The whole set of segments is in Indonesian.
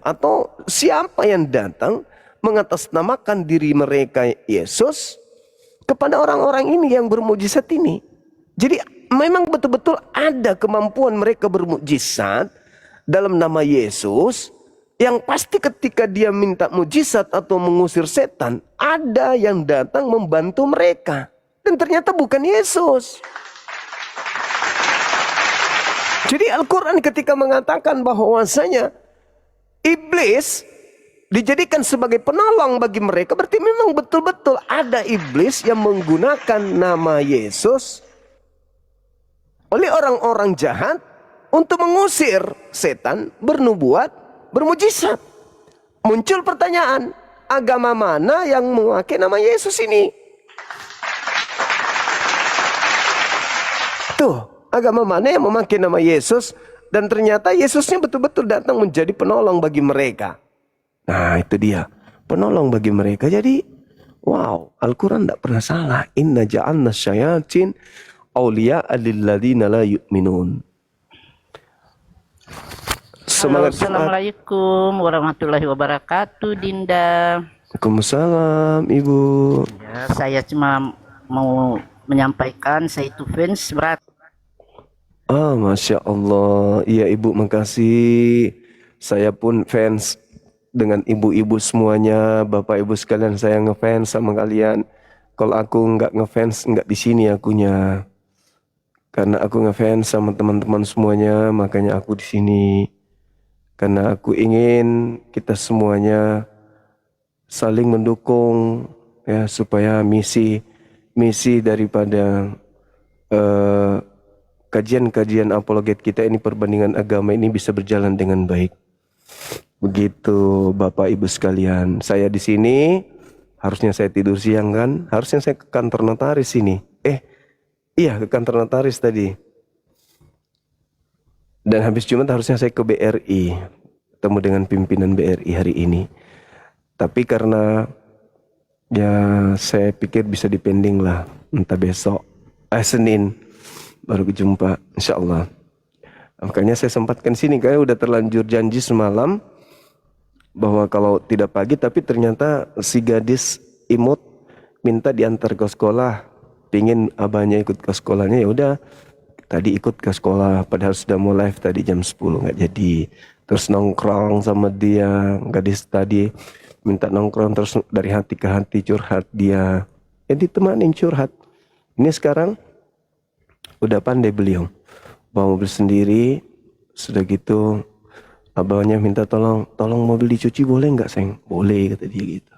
atau siapa yang datang mengatasnamakan diri mereka Yesus kepada orang-orang ini yang bermukjizat ini. Jadi memang betul-betul ada kemampuan mereka bermukjizat dalam nama Yesus, yang pasti ketika dia minta mukjizat atau mengusir setan, ada yang datang membantu mereka. Dan ternyata bukan Yesus. Jadi Al-Quran ketika mengatakan bahwasanya iblis dijadikan sebagai penolong bagi mereka, berarti memang betul-betul ada iblis yang menggunakan nama Yesus oleh orang-orang jahat untuk mengusir setan, bernubuat, bermujizat. Muncul pertanyaan, agama mana yang memakai nama Yesus ini? Tuh, agama mana yang memakai nama Yesus dan ternyata Yesusnya betul-betul datang menjadi penolong bagi mereka. Nah, itu dia, penolong bagi mereka. Jadi, wow, Al-Quran tidak pernah salah. Inna ja'alna syayatin awliya'a lilladzina la yu'minun. Halo, assalamualaikum warahmatullahi wabarakatuh, Dinda. Waalaikumsalam, Ibu. Ya, saya cuma mau menyampaikan saya itu fans berat. Masya Allah. Iya Ibu, makasih. Saya pun fans dengan ibu-ibu semuanya, bapak ibu sekalian, saya ngefans sama kalian. Kalau aku nggak ngefans, nggak di sini akunya. Karena aku ngefans sama teman-teman semuanya, makanya aku di sini. Karena aku ingin kita semuanya saling mendukung ya, supaya misi daripada kajian apologet kita ini, perbandingan agama ini bisa berjalan dengan baik. Begitu Bapak Ibu sekalian. Saya di sini harusnya saya tidur siang kan? Harusnya saya ke kantor notaris ini. Iya, ke kantor notaris tadi. Dan habis Jumat harusnya saya ke BRI, ketemu dengan pimpinan BRI hari ini. Tapi karena ya saya pikir bisa dipending lah, entah besok, Senin baru berjumpa, insya Allah. Makanya saya sempatkan sini, kayak udah terlanjur janji semalam bahwa kalau tidak pagi, tapi ternyata si gadis imut minta diantar ke sekolah, pingin abahnya ikut ke sekolahnya. Ya udah, tadi ikut ke sekolah, padahal sudah mau live tadi jam 10, nggak jadi. Terus nongkrong sama dia, gadis tadi minta nongkrong, terus dari hati ke hati curhat dia, ya ditemanin curhat. Ini sekarang udah pandai beliau, bawa mobil sendiri. Sudah gitu abangnya minta tolong mobil dicuci boleh nggak sayang? Boleh, kata dia gitu.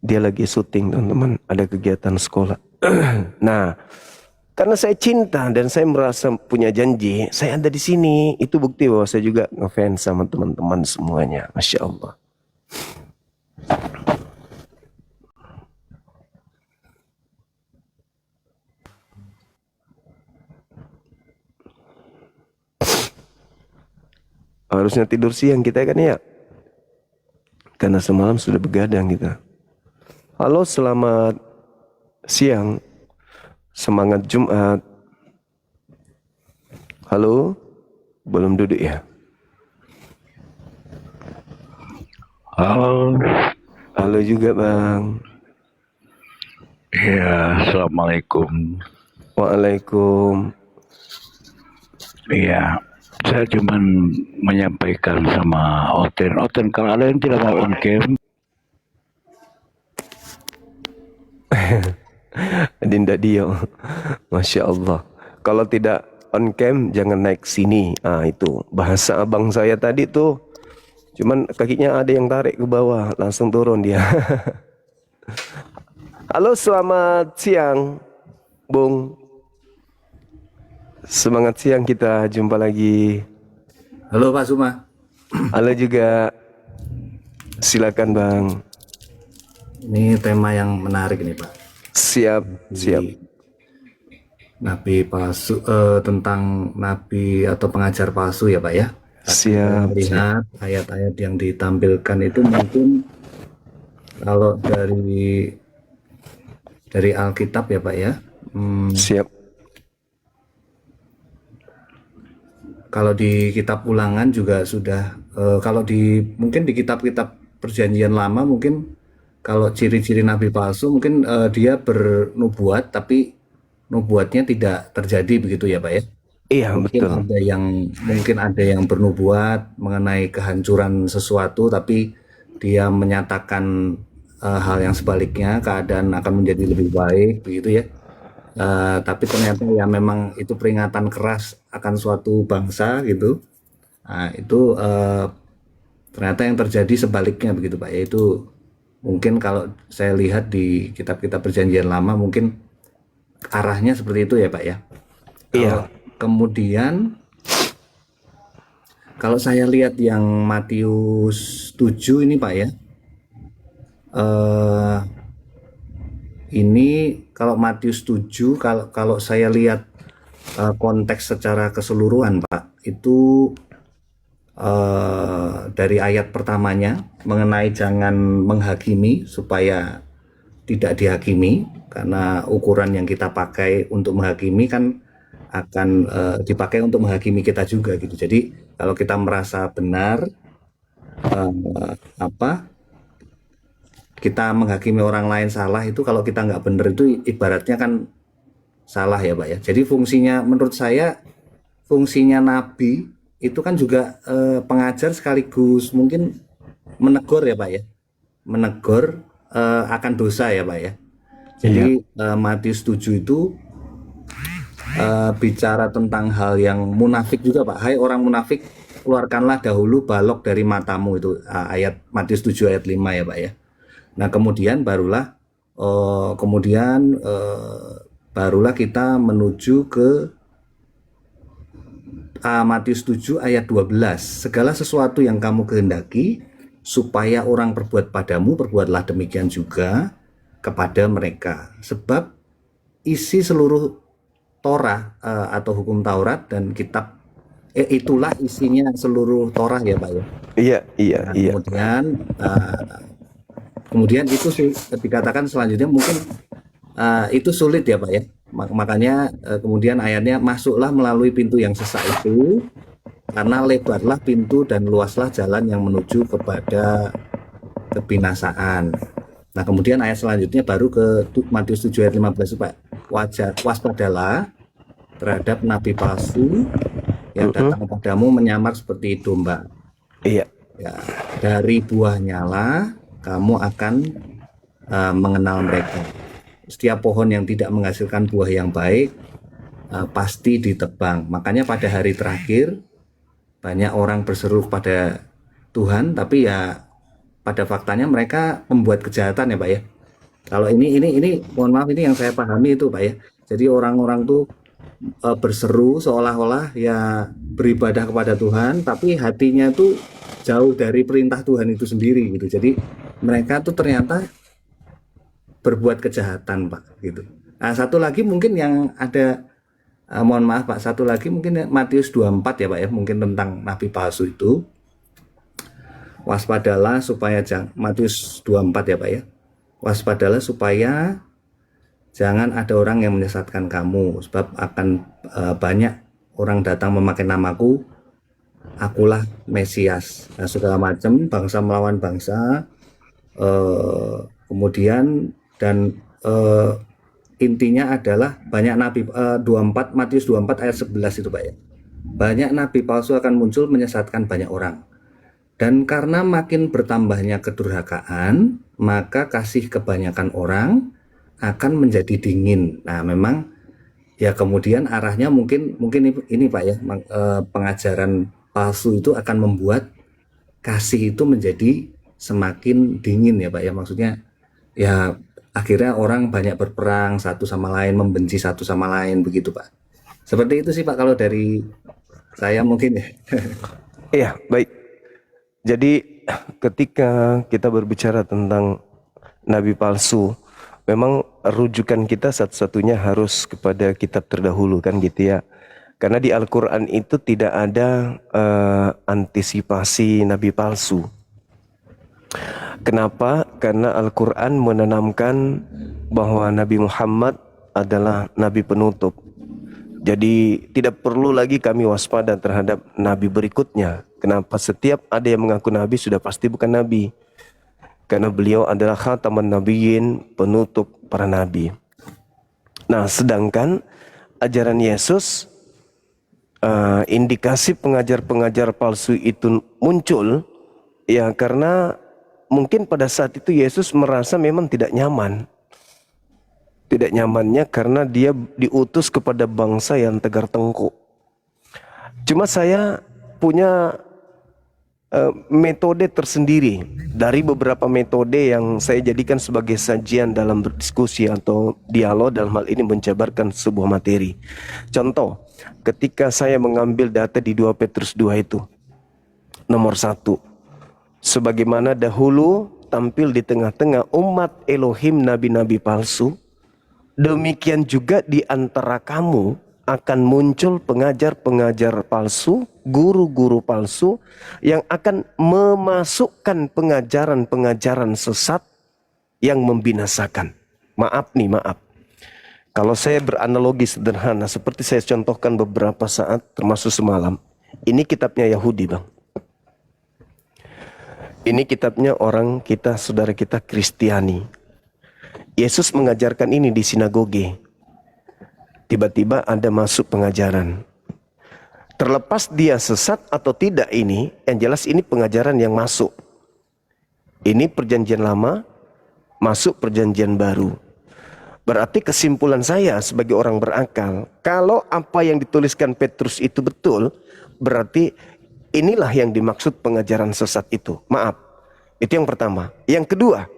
Dia lagi syuting teman-teman, ada kegiatan sekolah. Nah, karena saya cinta dan saya merasa punya janji, saya ada di sini. Itu bukti bahwa saya juga ngefans sama teman-teman semuanya. Masya Allah. Harusnya tidur siang kita kan ya, karena semalam sudah begadang kita. Halo, selamat siang, semangat Jumat. Halo, belum duduk ya? Halo. Halo juga Bang. Ya, assalamualaikum. Waalaikum. Iya, saya cuma menyampaikan sama Oten kalau ada yang tidak mau on cam. Dinda Dio, Masya Allah. Kalau tidak on cam jangan naik sini. Itu bahasa abang saya tadi tuh. Cuman kakinya ada yang tarik ke bawah, langsung turun dia. Halo, selamat siang Bung. Semangat siang, kita jumpa lagi. Halo Pak Suma. Halo juga. Silakan Bang. Ini tema yang menarik ini Pak. Siap. Nabi palsu, tentang nabi atau pengajar palsu ya Pak ya. Siap. Lihat ayat-ayat yang ditampilkan itu mungkin kalau dari Alkitab ya Pak ya. Siap. Kalau di kitab Ulangan juga sudah kalau mungkin di kitab-kitab perjanjian lama mungkin kalau ciri-ciri nabi palsu mungkin dia bernubuat tapi nubuatnya tidak terjadi begitu ya Pak ya. Iya, betul. Mungkin ada yang bernubuat mengenai kehancuran sesuatu tapi dia menyatakan hal yang sebaliknya, keadaan akan menjadi lebih baik begitu ya. Tapi ternyata ya memang itu peringatan keras akan suatu bangsa gitu. Nah, itu ternyata yang terjadi sebaliknya begitu Pak. Yaitu mungkin kalau saya lihat di kitab-kitab perjanjian lama mungkin arahnya seperti itu ya Pak ya. Iya. Kemudian kalau saya lihat yang Matius 7 ini Pak ya. Ini kalau Matius 7 kalau saya lihat konteks secara keseluruhan Pak, itu dari ayat pertamanya mengenai jangan menghakimi supaya tidak dihakimi, karena ukuran yang kita pakai untuk menghakimi kan akan dipakai untuk menghakimi kita juga gitu. Jadi kalau kita merasa benar kita menghakimi orang lain salah, itu kalau kita nggak benar itu ibaratnya kan salah ya Pak ya. Jadi menurut saya fungsinya nabi itu kan juga pengajar sekaligus mungkin menegur ya Pak ya, menegur akan dosa ya Pak ya. Jadi Matius 7 itu bicara tentang hal yang munafik juga Pak. Hai orang munafik, keluarkanlah dahulu balok dari matamu, itu ayat Matius 7 ayat 5 ya Pak ya. Nah kemudian barulah kita menuju ke Matius 7 ayat 12. Segala sesuatu yang kamu kehendaki supaya orang perbuat padamu, perbuatlah demikian juga kepada mereka. Sebab isi seluruh Torah atau hukum Taurat dan kitab itulah isinya seluruh Torah ya Pak ya. Iya. Kemudian itu dikatakan selanjutnya mungkin itu sulit ya Pak ya. Makanya kemudian ayatnya masuklah melalui pintu yang sesak itu, karena lebarlah pintu dan luaslah jalan yang menuju kepada kebinasaan. Nah kemudian ayat selanjutnya baru ke Matius 7 ayat 15 Pak. Waspadalah terhadap nabi palsu yang datang padamu menyamar seperti domba. Iya. Ya, dari buahnya lah kamu akan mengenal mereka. Setiap pohon yang tidak menghasilkan buah yang baik pasti ditebang. Makanya pada hari terakhir banyak orang berseru pada Tuhan, tapi ya pada faktanya mereka membuat kejahatan ya Pak ya. Kalau ini mohon maaf, ini yang saya pahami itu Pak ya. Jadi orang-orang tuh berseru seolah-olah ya beribadah kepada Tuhan, tapi hatinya tuh jauh dari perintah Tuhan itu sendiri gitu. Jadi mereka tuh ternyata berbuat kejahatan Pak gitu. Nah satu lagi mungkin yang ada mohon maaf Pak, satu lagi mungkin Matius 24 ya Pak ya, mungkin tentang nabi palsu itu. Waspadalah supaya Matius 24 ya Pak ya. Waspadalah supaya jangan ada orang yang menyesatkan kamu, sebab akan banyak orang datang memakai namaku, akulah Mesias. Nah, segala macam bangsa melawan bangsa, kemudian dan intinya adalah banyak nabi 24 Matius 24 ayat 11 itu Pak ya. Banyak nabi palsu akan muncul menyesatkan banyak orang. Dan karena makin bertambahnya kedurhakaan, maka kasih kebanyakan orang akan menjadi dingin. Nah, memang ya kemudian arahnya mungkin ini Pak ya, pengajaran palsu itu akan membuat kasih itu menjadi semakin dingin ya Pak ya. Maksudnya ya akhirnya orang banyak berperang satu sama lain, membenci satu sama lain begitu Pak. Seperti itu sih Pak kalau dari saya mungkin ya. Iya, baik. Jadi ketika kita berbicara tentang nabi palsu, memang rujukan kita satu-satunya harus kepada kitab terdahulu kan gitu ya. Karena di Al-Quran itu tidak ada antisipasi nabi palsu. Kenapa? Karena Al-Quran menanamkan bahwa Nabi Muhammad adalah nabi penutup. Jadi tidak perlu lagi kami waspada terhadap nabi berikutnya. Kenapa? Setiap ada yang mengaku nabi sudah pasti bukan nabi. Karena beliau adalah khataman nabiyyin, penutup para nabi. Nah, sedangkan ajaran Yesus, indikasi pengajar-pengajar palsu itu muncul ya karena mungkin pada saat itu Yesus merasa memang tidak nyaman. Tidak nyamannya karena dia diutus kepada bangsa yang tegar tengkuk. Cuma saya punya metode tersendiri dari beberapa metode yang saya jadikan sebagai sajian dalam berdiskusi atau dialog, dalam hal ini menjabarkan sebuah materi. Contoh, ketika saya mengambil data di 2 Petrus 2 itu, nomor 1, sebagaimana dahulu tampil di tengah-tengah umat Elohim nabi-nabi palsu, demikian juga di antara kamu akan muncul pengajar-pengajar palsu, guru-guru palsu yang akan memasukkan pengajaran-pengajaran sesat yang membinasakan. Maaf. Kalau saya beranalogi sederhana seperti saya contohkan beberapa saat termasuk semalam. Ini kitabnya Yahudi, Bang. Ini kitabnya orang kita, saudara kita Kristiani. Yesus mengajarkan ini di sinagoge. Tiba-tiba ada masuk pengajaran. Terlepas dia sesat atau tidak ini, yang jelas ini pengajaran yang masuk. Ini perjanjian lama, masuk perjanjian baru. Berarti kesimpulan saya sebagai orang berakal, kalau apa yang dituliskan Petrus itu betul, berarti inilah yang dimaksud pengajaran sesat itu. Maaf, itu yang pertama. Yang kedua,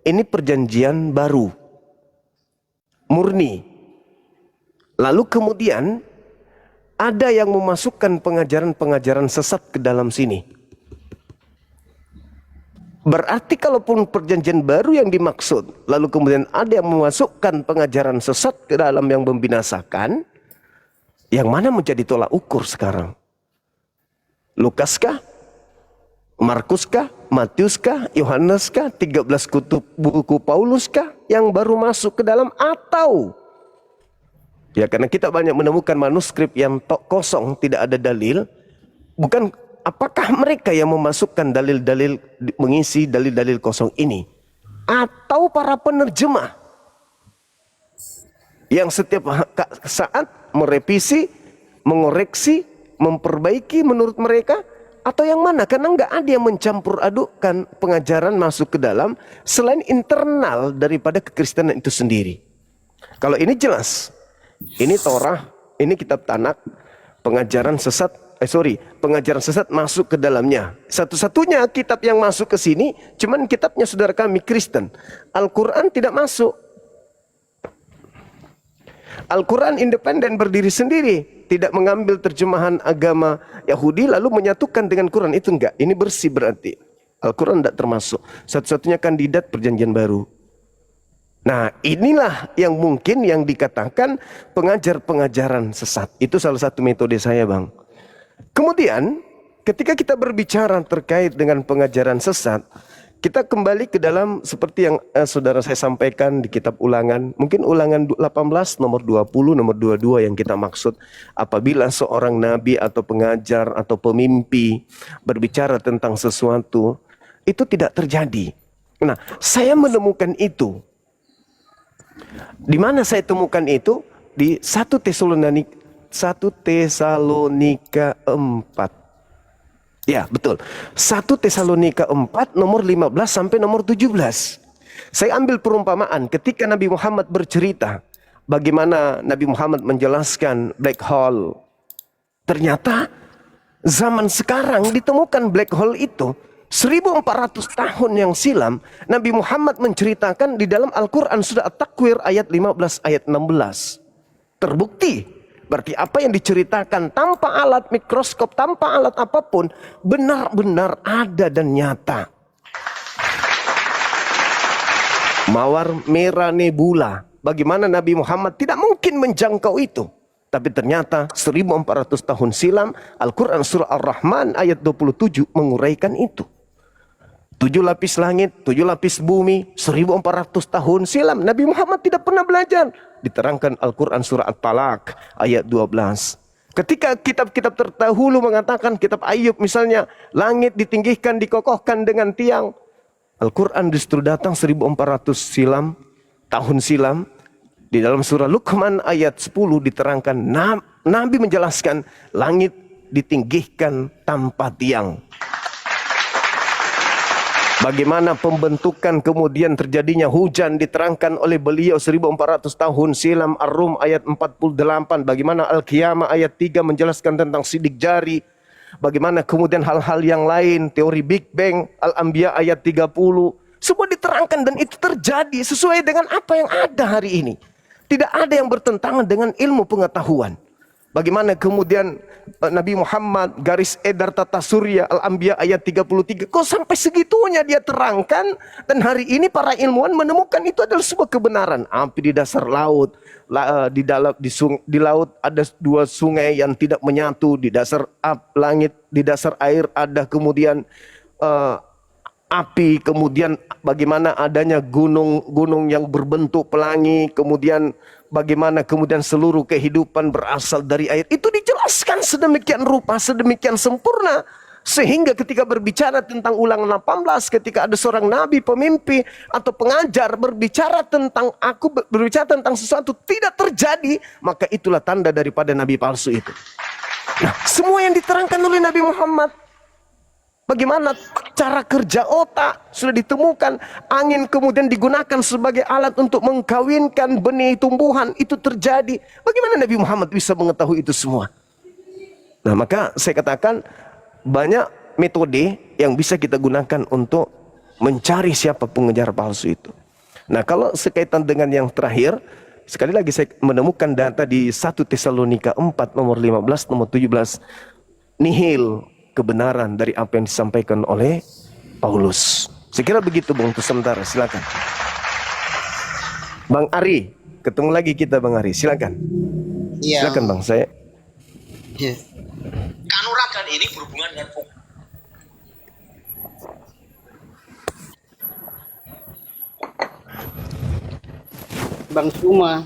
ini perjanjian baru, murni. Lalu kemudian ada yang memasukkan pengajaran-pengajaran sesat ke dalam sini. Berarti kalaupun perjanjian baru yang dimaksud, lalu kemudian ada yang memasukkan pengajaran sesat ke dalam yang membinasakan, yang mana menjadi tolak ukur sekarang? Lukas kah? Markus kah? Matius kah? Yohanes kah? 13 kutub buku Paulus kah yang baru masuk ke dalam, atau ya karena kita banyak menemukan manuskrip yang kosong, tidak ada dalil. Bukan, apakah mereka yang memasukkan dalil-dalil, mengisi dalil-dalil kosong ini, atau para penerjemah yang setiap saat merevisi, mengoreksi, memperbaiki menurut mereka, atau yang mana? Karena nggak ada yang mencampur adukkan pengajaran masuk ke dalam selain internal daripada kekristenan itu sendiri. Kalau ini jelas, ini Torah, ini kitab Tanak, pengajaran sesat, pengajaran sesat masuk ke dalamnya. Satu-satunya kitab yang masuk ke sini, cuman kitabnya saudara kami Kristen. Al-Quran tidak masuk. Al-Quran independen, berdiri sendiri, tidak mengambil terjemahan agama Yahudi lalu menyatukan dengan Quran. Itu enggak, ini bersih berarti. Al-Quran tidak termasuk. Satu-satunya kandidat perjanjian baru. Nah, inilah yang mungkin yang dikatakan pengajar-pengajaran sesat. Itu salah satu metode saya, Bang. Kemudian, ketika kita berbicara terkait dengan pengajaran sesat, kita kembali ke dalam seperti yang saudara saya sampaikan di kitab Ulangan. Mungkin Ulangan 18, nomor 20, nomor 22 yang kita maksud. Apabila seorang nabi atau pengajar atau pemimpi berbicara tentang sesuatu, itu tidak terjadi. Nah, saya menemukan itu. Di mana saya temukan itu? Di 1 Tesalonika 4. Ya, betul. 1 Tesalonika 4 nomor 15 sampai nomor 17. Saya ambil perumpamaan ketika Nabi Muhammad bercerita bagaimana Nabi Muhammad menjelaskan black hole. Ternyata zaman sekarang ditemukan black hole itu 1400 tahun yang silam. Nabi Muhammad menceritakan di dalam Al-Quran surah At-Takwir ayat 15 ayat 16. Terbukti. Berarti apa yang diceritakan tanpa alat mikroskop, tanpa alat apapun, benar-benar ada dan nyata. Mawar merah nebula. Bagaimana Nabi Muhammad tidak mungkin menjangkau itu. Tapi ternyata 1400 tahun silam Al-Quran surah Ar-Rahman ayat 27 menguraikan itu. 7 lapis langit, 7 lapis bumi, 1400 tahun silam. Nabi Muhammad tidak pernah belajar. diterangkan Al-Quran surah At-Talaq ayat 12. Ketika kitab-kitab terdahulu mengatakan, kitab Ayub misalnya, langit ditinggikan, dikokohkan dengan tiang. Al-Quran justru datang 1400 tahun silam. Di dalam surah Luqman ayat 10 diterangkan, Nabi menjelaskan langit ditinggikan tanpa tiang. Bagaimana pembentukan kemudian terjadinya hujan diterangkan oleh beliau 1400 tahun silam. Ar-Rum ayat 48. Bagaimana Al-Qiyamah ayat 3 menjelaskan tentang sidik jari. Bagaimana kemudian hal-hal yang lain, teori Big Bang, Al-Anbiya ayat 30. Semua diterangkan dan itu terjadi sesuai dengan apa yang ada hari ini. Tidak ada yang bertentangan dengan ilmu pengetahuan. Bagaimana kemudian Nabi Muhammad garis edar tata surya Al-Anbiya ayat 33. Kok sampai segitunya dia terangkan, dan hari ini para ilmuwan menemukan itu adalah sebuah kebenaran. Api di dasar laut, di laut ada dua sungai yang tidak menyatu, di dasar langit, di dasar air ada kemudian api, kemudian bagaimana adanya gunung-gunung yang berbentuk pelangi, kemudian bagaimana kemudian seluruh kehidupan berasal dari air. Itu dijelaskan sedemikian rupa, sedemikian sempurna. Sehingga ketika berbicara tentang Ulangan 18, ketika ada seorang nabi, pemimpi atau pengajar berbicara tentang sesuatu tidak terjadi, maka itulah tanda daripada nabi palsu itu. Nah, semua yang diterangkan oleh Nabi Muhammad, bagaimana cara kerja otak sudah ditemukan. Angin kemudian digunakan sebagai alat untuk mengkawinkan benih tumbuhan, itu terjadi. Bagaimana Nabi Muhammad bisa mengetahui itu semua? Nah, maka saya katakan banyak metode yang bisa kita gunakan untuk mencari siapa pengejar palsu itu. Nah, kalau sekaitan dengan yang terakhir, sekali lagi saya menemukan data di 1 Tesalonika 4 nomor 15, nomor 17. Nihil kebenaran dari apa yang disampaikan oleh Paulus. Saya kira begitu Bung, untuk sementara. Silakan. Bang Ari, ketemu lagi kita Bang Ari. Silakan. Iya. Silakan Bang, saya. Ya. Kanuragan ini berhubungan dengan Bang Suma.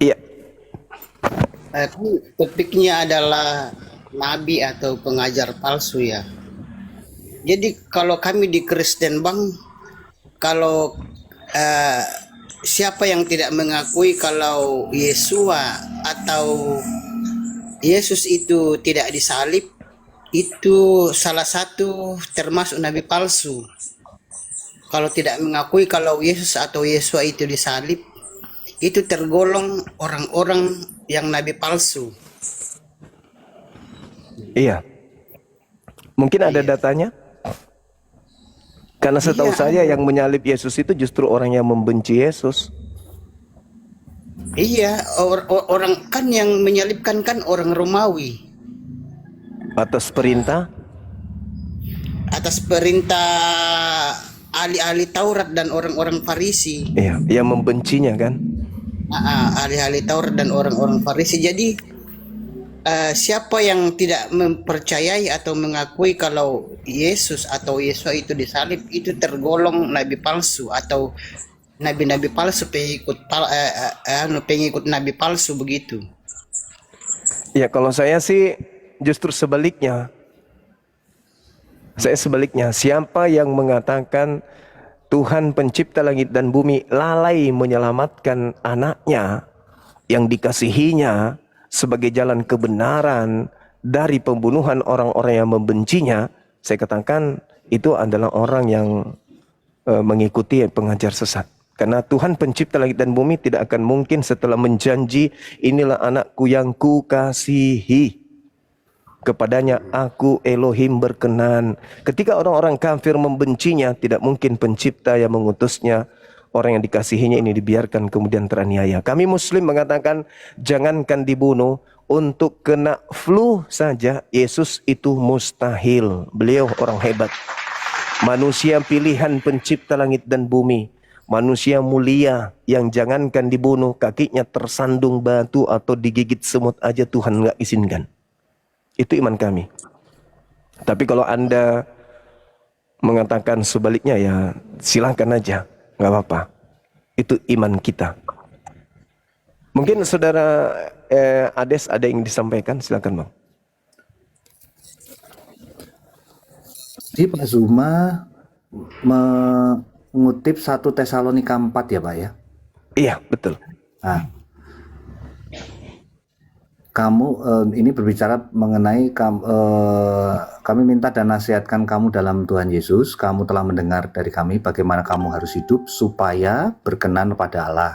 Iya. Topiknya adalah nabi atau pengajar palsu ya. Jadi kalau kami di Kristen Bang, kalau siapa yang tidak mengakui kalau Yesua atau Yesus itu tidak disalib, itu salah satu termasuk nabi palsu. Kalau tidak mengakui kalau Yesus atau Yesua itu disalib, itu tergolong orang-orang yang nabi palsu. Iya. Mungkin ada datanya? Karena setahu saya yang menyalib Yesus itu justru orang yang membenci Yesus. Iya, orang kan yang menyalibkan kan orang Romawi. Atas perintah? Atas perintah ahli-ahli Taurat dan orang-orang Farisi. Iya, yang membencinya kan? Ahli-ahli Taurat dan orang-orang Farisi. Jadi siapa yang tidak mempercayai atau mengakui kalau Yesus atau Yesus itu disalib, itu tergolong nabi palsu atau nabi-nabi palsu, pengikut nabi palsu begitu. Ya, kalau saya sih justru sebaliknya. Saya sebaliknya, siapa yang mengatakan Tuhan pencipta langit dan bumi lalai menyelamatkan anaknya yang dikasihinya sebagai jalan kebenaran dari pembunuhan orang-orang yang membencinya, saya katakan itu adalah orang yang mengikuti pengajar sesat. Karena Tuhan pencipta langit dan bumi tidak akan mungkin setelah menjanji inilah anakku yang kukasihi, kepadanya aku Elohim berkenan. Ketika orang-orang kafir membencinya, tidak mungkin pencipta yang mengutusnya, orang yang dikasihinya ini dibiarkan kemudian teraniaya. Kami Muslim mengatakan jangankan dibunuh, untuk kena flu saja Yesus itu mustahil. Beliau orang hebat, manusia pilihan pencipta langit dan bumi, manusia mulia yang jangankan dibunuh, kakinya tersandung batu atau digigit semut aja Tuhan nggak izinkan. Itu iman kami. Tapi kalau Anda mengatakan sebaliknya, ya silakan aja, nggak apa-apa. Itu iman kita. Mungkin saudara Ades ada yang disampaikan, silakan Bang. Jadi Pak Zuma mengutip 1 Tesalonika 4 ya Pak ya. Iya, betul. Nah, kamu ini berbicara mengenai kami minta dan nasihatkan kamu dalam Tuhan Yesus. Kamu telah mendengar dari kami bagaimana kamu harus hidup supaya berkenan pada Allah.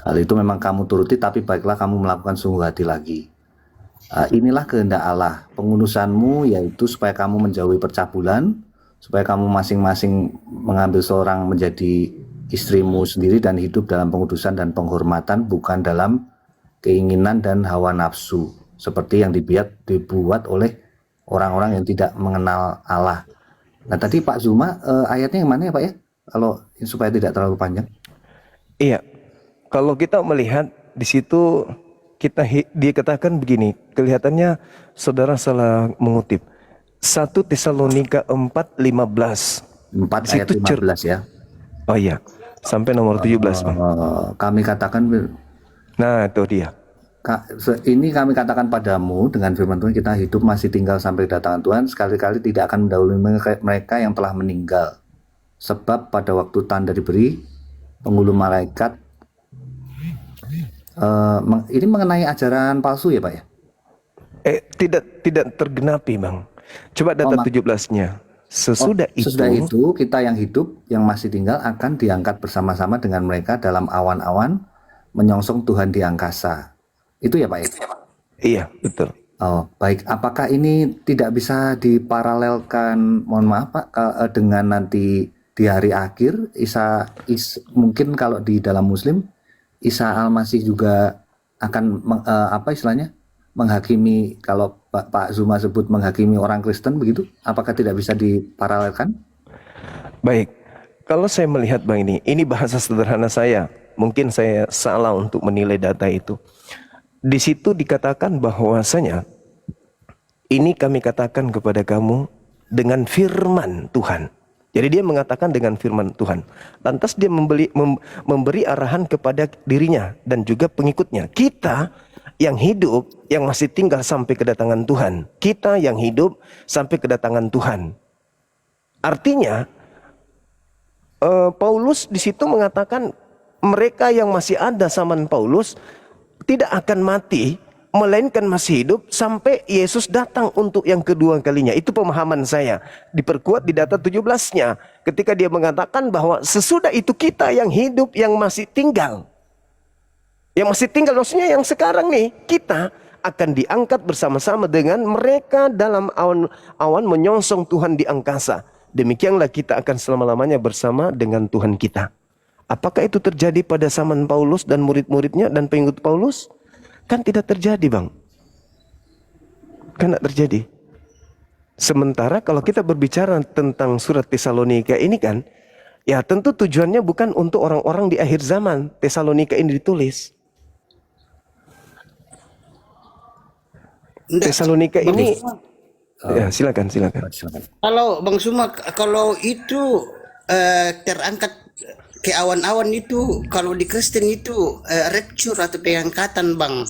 Hal itu memang kamu turuti, tapi baiklah kamu melakukan sungguh hati lagi. Inilah kehendak Allah, pengudusanmu, yaitu supaya kamu menjauhi percabulan, supaya kamu masing-masing mengambil seorang menjadi istrimu sendiri dan hidup dalam pengudusan dan penghormatan, bukan dalam keinginan dan hawa nafsu seperti yang dibuat oleh orang-orang yang tidak mengenal Allah. Nah tadi Pak Zuma ayatnya yang mana ya Pak ya, kalau supaya tidak terlalu panjang? Iya, kalau kita melihat di situ dia katakan begini, kelihatannya saudara salah mengutip. 1 Tesalonika 4:15. 4 ayat 15 ya. Oh iya, sampai nomor 17 Bang. Kami katakan, Nah itu dia. ini kami katakan padamu dengan firman Tuhan, kita hidup masih tinggal sampai kedatangan Tuhan, sekali-kali tidak akan mendahului mereka yang telah meninggal. Sebab pada waktu tanda diberi, penghulu malaikat, ini mengenai ajaran palsu ya Pak ya? Tidak tergenapi Bang. Coba data 17-nya. Sesudah itu kita yang hidup, yang masih tinggal akan diangkat bersama-sama dengan mereka dalam awan-awan menyongsong Tuhan di angkasa. Itu ya Pak ya? Iya, betul. Oh, baik. Apakah ini tidak bisa diparalelkan, mohon maaf Pak, dengan nanti di hari akhir, mungkin kalau di dalam Muslim, Isa Al-Masih juga akan menghakimi, kalau Pak Zuma sebut menghakimi orang Kristen begitu? Apakah tidak bisa diparalelkan? Baik, kalau saya melihat Bang ini bahasa sederhana saya. Mungkin saya salah untuk menilai data itu. Di situ dikatakan bahwasanya ini kami katakan kepada kamu dengan firman Tuhan. Jadi dia mengatakan dengan firman Tuhan. Lantas dia memberi arahan kepada dirinya dan juga pengikutnya. Kita yang hidup, yang masih tinggal sampai kedatangan Tuhan. Kita yang hidup sampai kedatangan Tuhan. Artinya Paulus di situ mengatakan mereka yang masih ada zaman Paulus tidak akan mati, melainkan masih hidup sampai Yesus datang untuk yang kedua kalinya. Itu pemahaman saya. Diperkuat di data 17-nya. Ketika dia mengatakan bahwa sesudah itu kita yang hidup, yang masih tinggal. Yang masih tinggal maksudnya yang sekarang nih, kita akan diangkat bersama-sama dengan mereka dalam awan menyongsong Tuhan di angkasa. Demikianlah kita akan selama-lamanya bersama dengan Tuhan kita. Apakah itu terjadi pada zaman Paulus dan murid-muridnya dan pengikut Paulus? Kan tidak terjadi Bang. Kan tidak terjadi. Sementara kalau kita berbicara tentang surat Tesalonika ini kan, ya tentu tujuannya bukan untuk orang-orang di akhir zaman Tesalonika ini ditulis. Tesalonika ini, ya silakan. Kalau Bang Suma, kalau itu terangkat ke awan-awan itu, kalau di Kristen itu rapture atau pengangkatan Bang.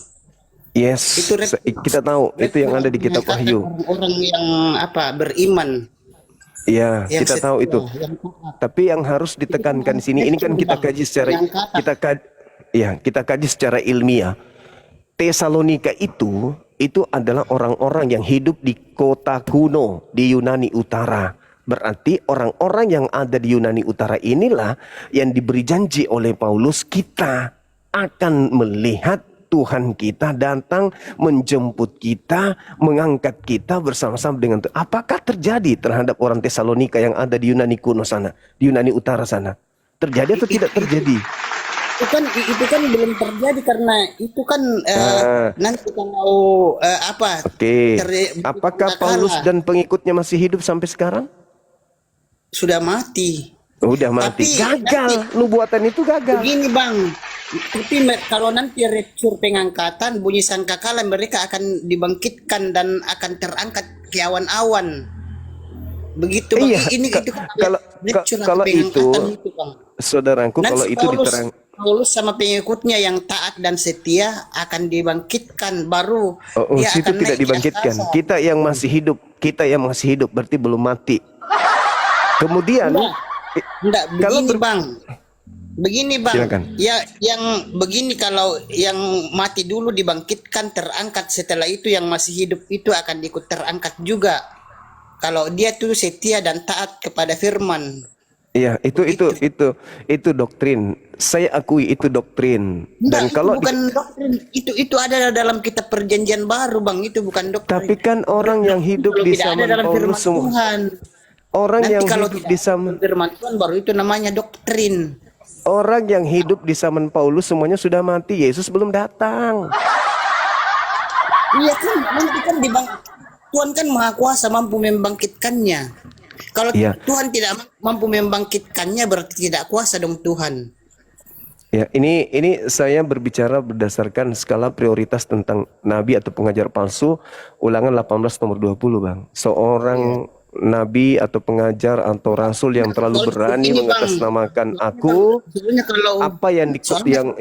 Yes, Itu kita tahu itu yang ada di kitab Wahyu. Orang yang beriman. Iya, Yang kita tahu setia, itu. yang taat. Tapi yang harus ditekankan di sini, ini kan kita kaji secara kita kaji secara ilmiah. Tesalonika itu adalah orang-orang yang hidup di kota kuno di Yunani Utara. Berarti orang-orang yang ada di Yunani Utara inilah yang diberi janji oleh Paulus, kita akan melihat Tuhan kita datang menjemput kita, mengangkat kita bersama-sama dengan Tuhan. Apakah terjadi terhadap orang Tesalonika yang ada di Yunani kuno sana, di Yunani Utara sana? Terjadi atau tidak terjadi? Itu kan belum terjadi karena itu kan nanti kalau Oke. Apakah Paulus dan pengikutnya masih hidup sampai sekarang? Sudah mati. Udah mati. Gagal. Nubuatan itu gagal. Begini Bang, tapi kalau nanti rapture pengangkatan, bunyi sangkakala, mereka akan dibangkitkan dan akan terangkat ke awan-awan. Begitu Bang. Iya, Ini itu kalau itu Bang. saudaraku, kalau Nanti itu diterang. Paulus sama pengikutnya yang taat dan setia akan dibangkitkan, baru dia Situ akan tidak naik di dibangkitkan. angkasa. Kita yang masih hidup berarti belum mati. Kemudian Enggak, kalau begini Bang. Begini Bang. Silakan. Ya, yang begini, kalau yang mati dulu dibangkitkan, terangkat, setelah itu yang masih hidup itu akan ikut terangkat juga. Kalau dia tuh setia dan taat kepada firman. Iya, itu doktrin. Saya akui itu doktrin. Dan Enggak, kalau itu bukan doktrin. Itu ada dalam kitab perjanjian baru Bang. Itu bukan doktrin. tapi kan orang yang hidup Kalau di tidak ada zaman dalam firman Paulus semua, Tuhan. orang Nanti yang kalau hidup tidak di zaman ada firman Tuhan, baru itu namanya doktrin. orang yang hidup di zaman Paulus semuanya sudah mati. Yesus belum datang. Iya kan, nanti kan Tuhan kan maha kuasa, mampu membangkitkannya. Kalau Iya. Tuhan tidak mampu membangkitkannya, berarti tidak kuasa dong Tuhan. Ya, ini saya berbicara berdasarkan skala prioritas tentang nabi atau pengajar palsu, Ulangan 18 nomor 20, Bang. Seorang nabi atau pengajar atau rasul yang terlalu Soalnya berani begini, Bang. mengatasnamakan aku, Soalnya kalau apa yang soalnya-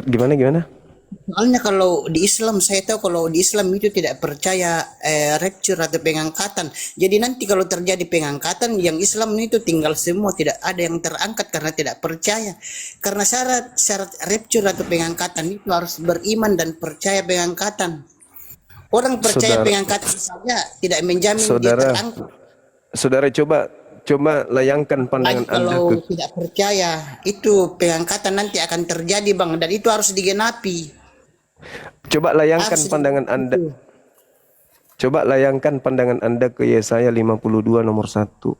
gimana? Soalnya kalau di Islam, saya tahu kalau di Islam itu tidak percaya rapture atau pengangkatan. Jadi nanti kalau terjadi pengangkatan, yang Islam itu tinggal semua, tidak ada yang terangkat karena tidak percaya. Karena syarat rapture atau pengangkatan itu harus beriman dan percaya pengangkatan. Orang percaya Saudara- pengangkatan saja tidak menjamin dia Saudara, terangkat. Saudara coba layangkan Lagi pandangan Anda kalau ke tidak percaya, itu pengangkatan nanti akan terjadi Bang, dan itu harus digenapi. Coba layangkan Harus pandangan Anda. itu. Coba layangkan pandangan Anda ke Yesaya 52 nomor 1.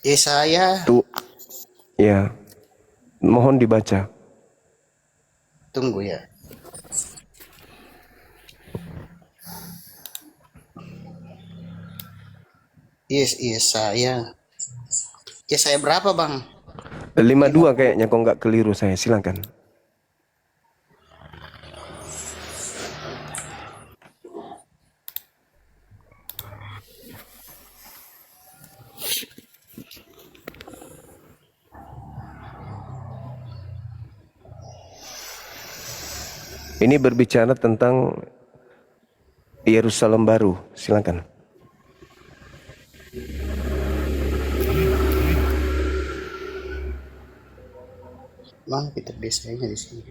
Yesaya, Tuh. Ya. Mohon dibaca. tunggu ya. Yesaya. Yesaya berapa Bang? 52 kayaknya, kok nggak keliru saya. Silakan. Ini berbicara tentang Yerusalem baru. Silakan. Mana kita biasanya di sini?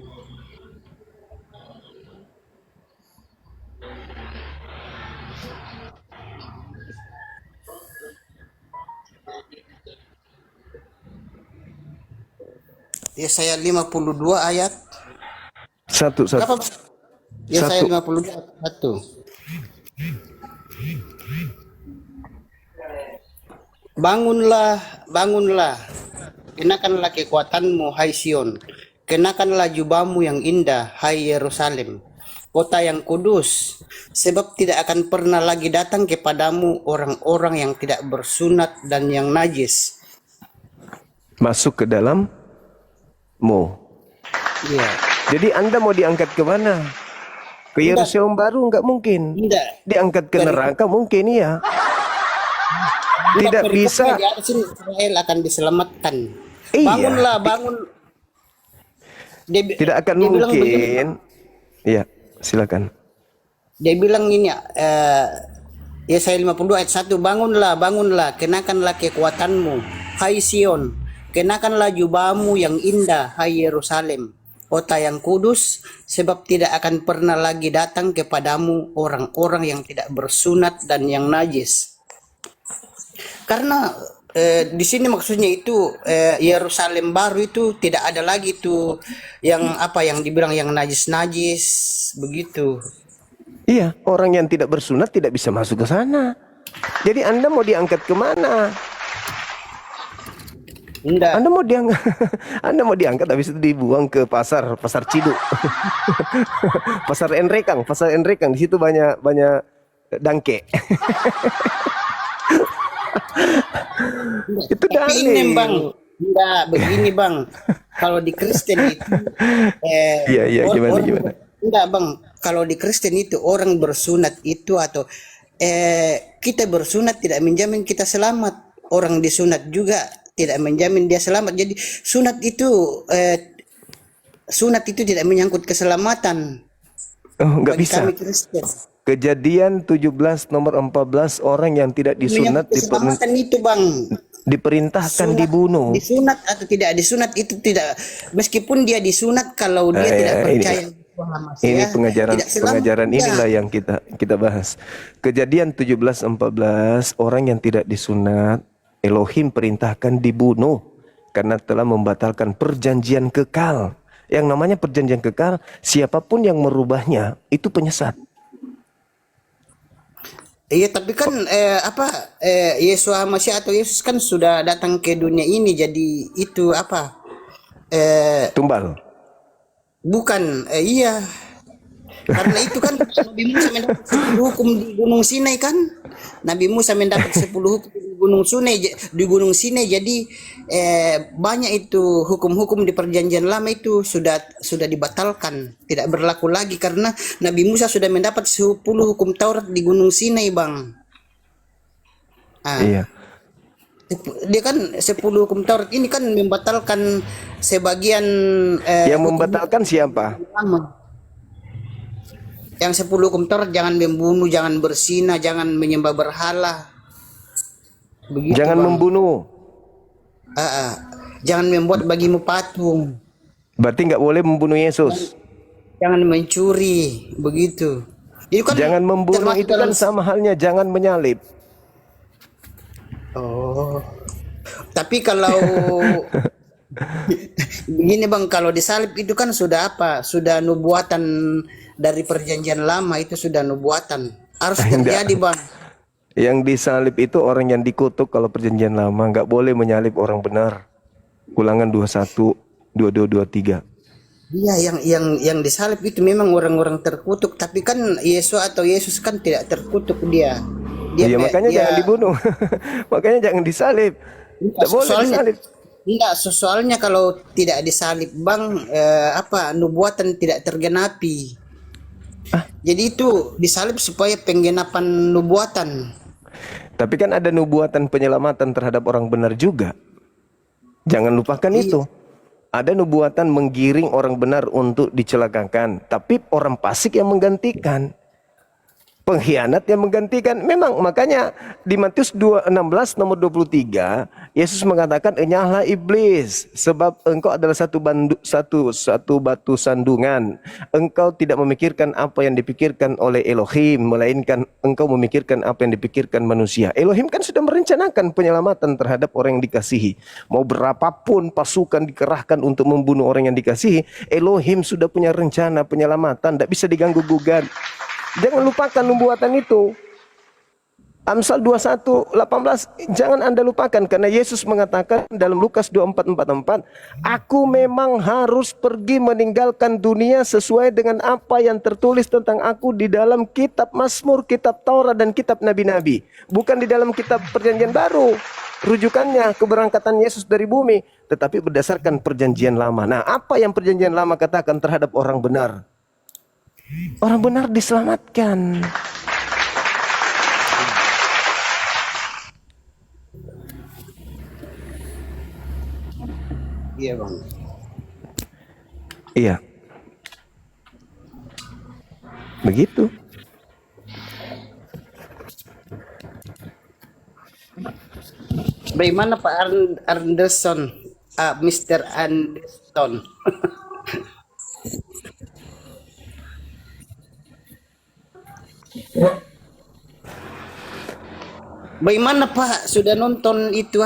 Yesaya 52 ayat Satu. berapa? Yesaya Satu. 52 ayat 1. Bangunlah, bangunlah, kenakanlah kekuatanmu, hai Sion. Kenakanlah jubahmu yang indah, hai Yerusalem, kota yang kudus. Sebab tidak akan pernah lagi datang kepadamu orang-orang yang tidak bersunat dan yang najis. Masuk ke dalam Iya. Jadi Anda mau diangkat ke mana? Ke Yerusalem baru nggak mungkin. Tidak. Diangkat ke neraka mungkin iya. Tidak Perikopnya bisa. di atas ini, Israel akan diselamatkan. Iya. Bangunlah, bangun. Tidak akan dia bilang begini, mungkin. Iya, silakan. dia bilang ini Yesaya 52 ayat 1, bangunlah, bangunlah, kenakanlah kekuatanmu, hai Sion, kenakanlah jubahmu yang indah, hai Yerusalem, kota yang kudus, sebab tidak akan pernah lagi datang kepadamu orang-orang yang tidak bersunat dan yang najis. Karena di sini maksudnya itu Yerusalem baru itu tidak ada lagi tuh yang apa yang dibilang yang najis-najis begitu. Iya, orang yang tidak bersunat tidak bisa masuk ke sana. Jadi Anda mau diangkat ke mana? Enggak. Anda mau diangkat, Anda mau diangkat habis itu dibuang ke pasar Ciduk. Pasar Enrekang, di situ banyak dangke. Itu Tapi dalil. ini Bang, enggak begini Bang. Kalau di Kristen itu Iya, gimana? Enggak Bang, kalau di Kristen itu orang bersunat itu atau kita bersunat tidak menjamin kita selamat. Orang disunat juga tidak menjamin dia selamat. Jadi sunat itu tidak menyangkut keselamatan Oh, nggak bagi bisa. kami Kristen. Kejadian 17 nomor 14, orang yang tidak disunat Menyangkut keselamatan itu Bang. diperintahkan Sunat, dibunuh. disunat atau tidak disunat itu tidak, meskipun dia disunat kalau dia tidak ini- percaya Tuhan Mas, Ini ya, tidak selamat pengajaran juga. inilah yang kita bahas. Kejadian 17:14, orang yang tidak disunat Elohim perintahkan dibunuh karena telah membatalkan perjanjian kekal. Yang namanya perjanjian kekal, siapapun yang merubahnya itu penyesat. Iya, tapi kan Yesua Masih atau Yesus kan sudah datang ke dunia ini, jadi itu Tumbal. bukan iya, karena itu kan Nabi Musa mendapat 10 hukum di Gunung Sinai kan. Nabi Musa mendapat 10 hukum di Gunung Sinai. Jadi banyak itu hukum-hukum di perjanjian lama itu sudah dibatalkan, tidak berlaku lagi karena Nabi Musa sudah mendapat 10 hukum Taurat di Gunung Sinai, Bang. Iya. Dia kan 10 hukum Taurat ini kan membatalkan sebagian Yang hukum membatalkan siapa? lama. Yang 10 hukum Taurat, jangan membunuh, jangan berzina, jangan menyembah berhala. Begitu, Jangan Bang. membunuh. Jangan membuat bagimu patung. Berarti nggak boleh membunuh Yesus. Jangan mencuri, begitu. Itu kan Jangan membunuh termasuk itu kan dalam- sama halnya jangan menyalib. Oh. Tapi kalau begini Bang, kalau disalib itu kan sudah Sudah nubuatan dari perjanjian lama, itu sudah nubuatan. Harus terjadi, Bang. Yang disalib itu orang yang dikutuk kalau perjanjian lama, nggak boleh menyalib orang benar. Ulangan 21, 22, 23. Iya, yang disalib itu memang orang-orang terkutuk, tapi kan Yesus kan tidak terkutuk dia. Iya, makanya jangan dibunuh. Makanya jangan disalib. Nggak boleh disalib. Enggak, soalnya kalau tidak disalib, Bang, nubuatan tidak tergenapi. Jadi itu disalib supaya penggenapan nubuatan. Tapi kan ada nubuatan penyelamatan terhadap orang benar juga. Jangan lupakan itu. Ada nubuatan menggiring orang benar untuk dicelakakan, tapi orang fasik yang menggantikan. Pengkhianat yang menggantikan. Memang makanya di Matius 2:16 nomor 23, Yesus mengatakan, "Enyahlah iblis, sebab engkau adalah satu batu sandungan. Engkau tidak memikirkan apa yang dipikirkan oleh Elohim, melainkan engkau memikirkan apa yang dipikirkan manusia." Elohim kan sudah merencanakan penyelamatan terhadap orang yang dikasihi. Mau berapapun pasukan dikerahkan untuk membunuh orang yang dikasihi, Elohim sudah punya rencana penyelamatan, tidak bisa diganggu gugat. Jangan lupakan nubuatan itu. Amsal 21:18 jangan Anda lupakan, karena Yesus mengatakan dalam Lukas 24:44, "Aku memang harus pergi meninggalkan dunia sesuai dengan apa yang tertulis tentang aku di dalam kitab Mazmur, kitab Taurat dan kitab nabi-nabi." Bukan di dalam kitab Perjanjian Baru. Rujukannya keberangkatan Yesus dari bumi, tetapi berdasarkan perjanjian lama. Nah, apa yang perjanjian lama katakan terhadap orang benar? Orang benar diselamatkan. Iya, Bang. Iya. Begitu. Bagaimana Pak Anderson? Mr. Anderson. Bagaimana Pak? Sudah nonton itu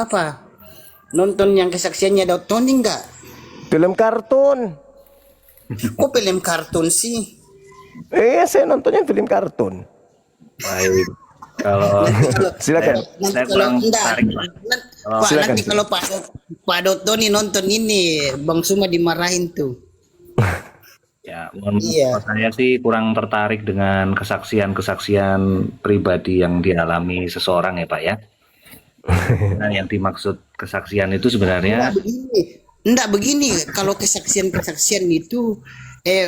Nonton yang kesaksiannya Daud Tony enggak? Film kartun. Kok film kartun sih? Saya nontonnya film kartun. Baik. Kalau Silakan. Nanti Saya kalau kurang enggak, tertarik, Pak. Pak, Silakan, nanti kalau Pak Daud Tony nonton ini, Bang Suma dimarahin tuh. Ya, mohon Iya. maaf, saya sih kurang tertarik dengan kesaksian-kesaksian pribadi yang dialami seseorang ya Pak ya. Nah, yang dimaksud kesaksian itu sebenarnya Enggak begini, kalau kesaksian-kesaksian itu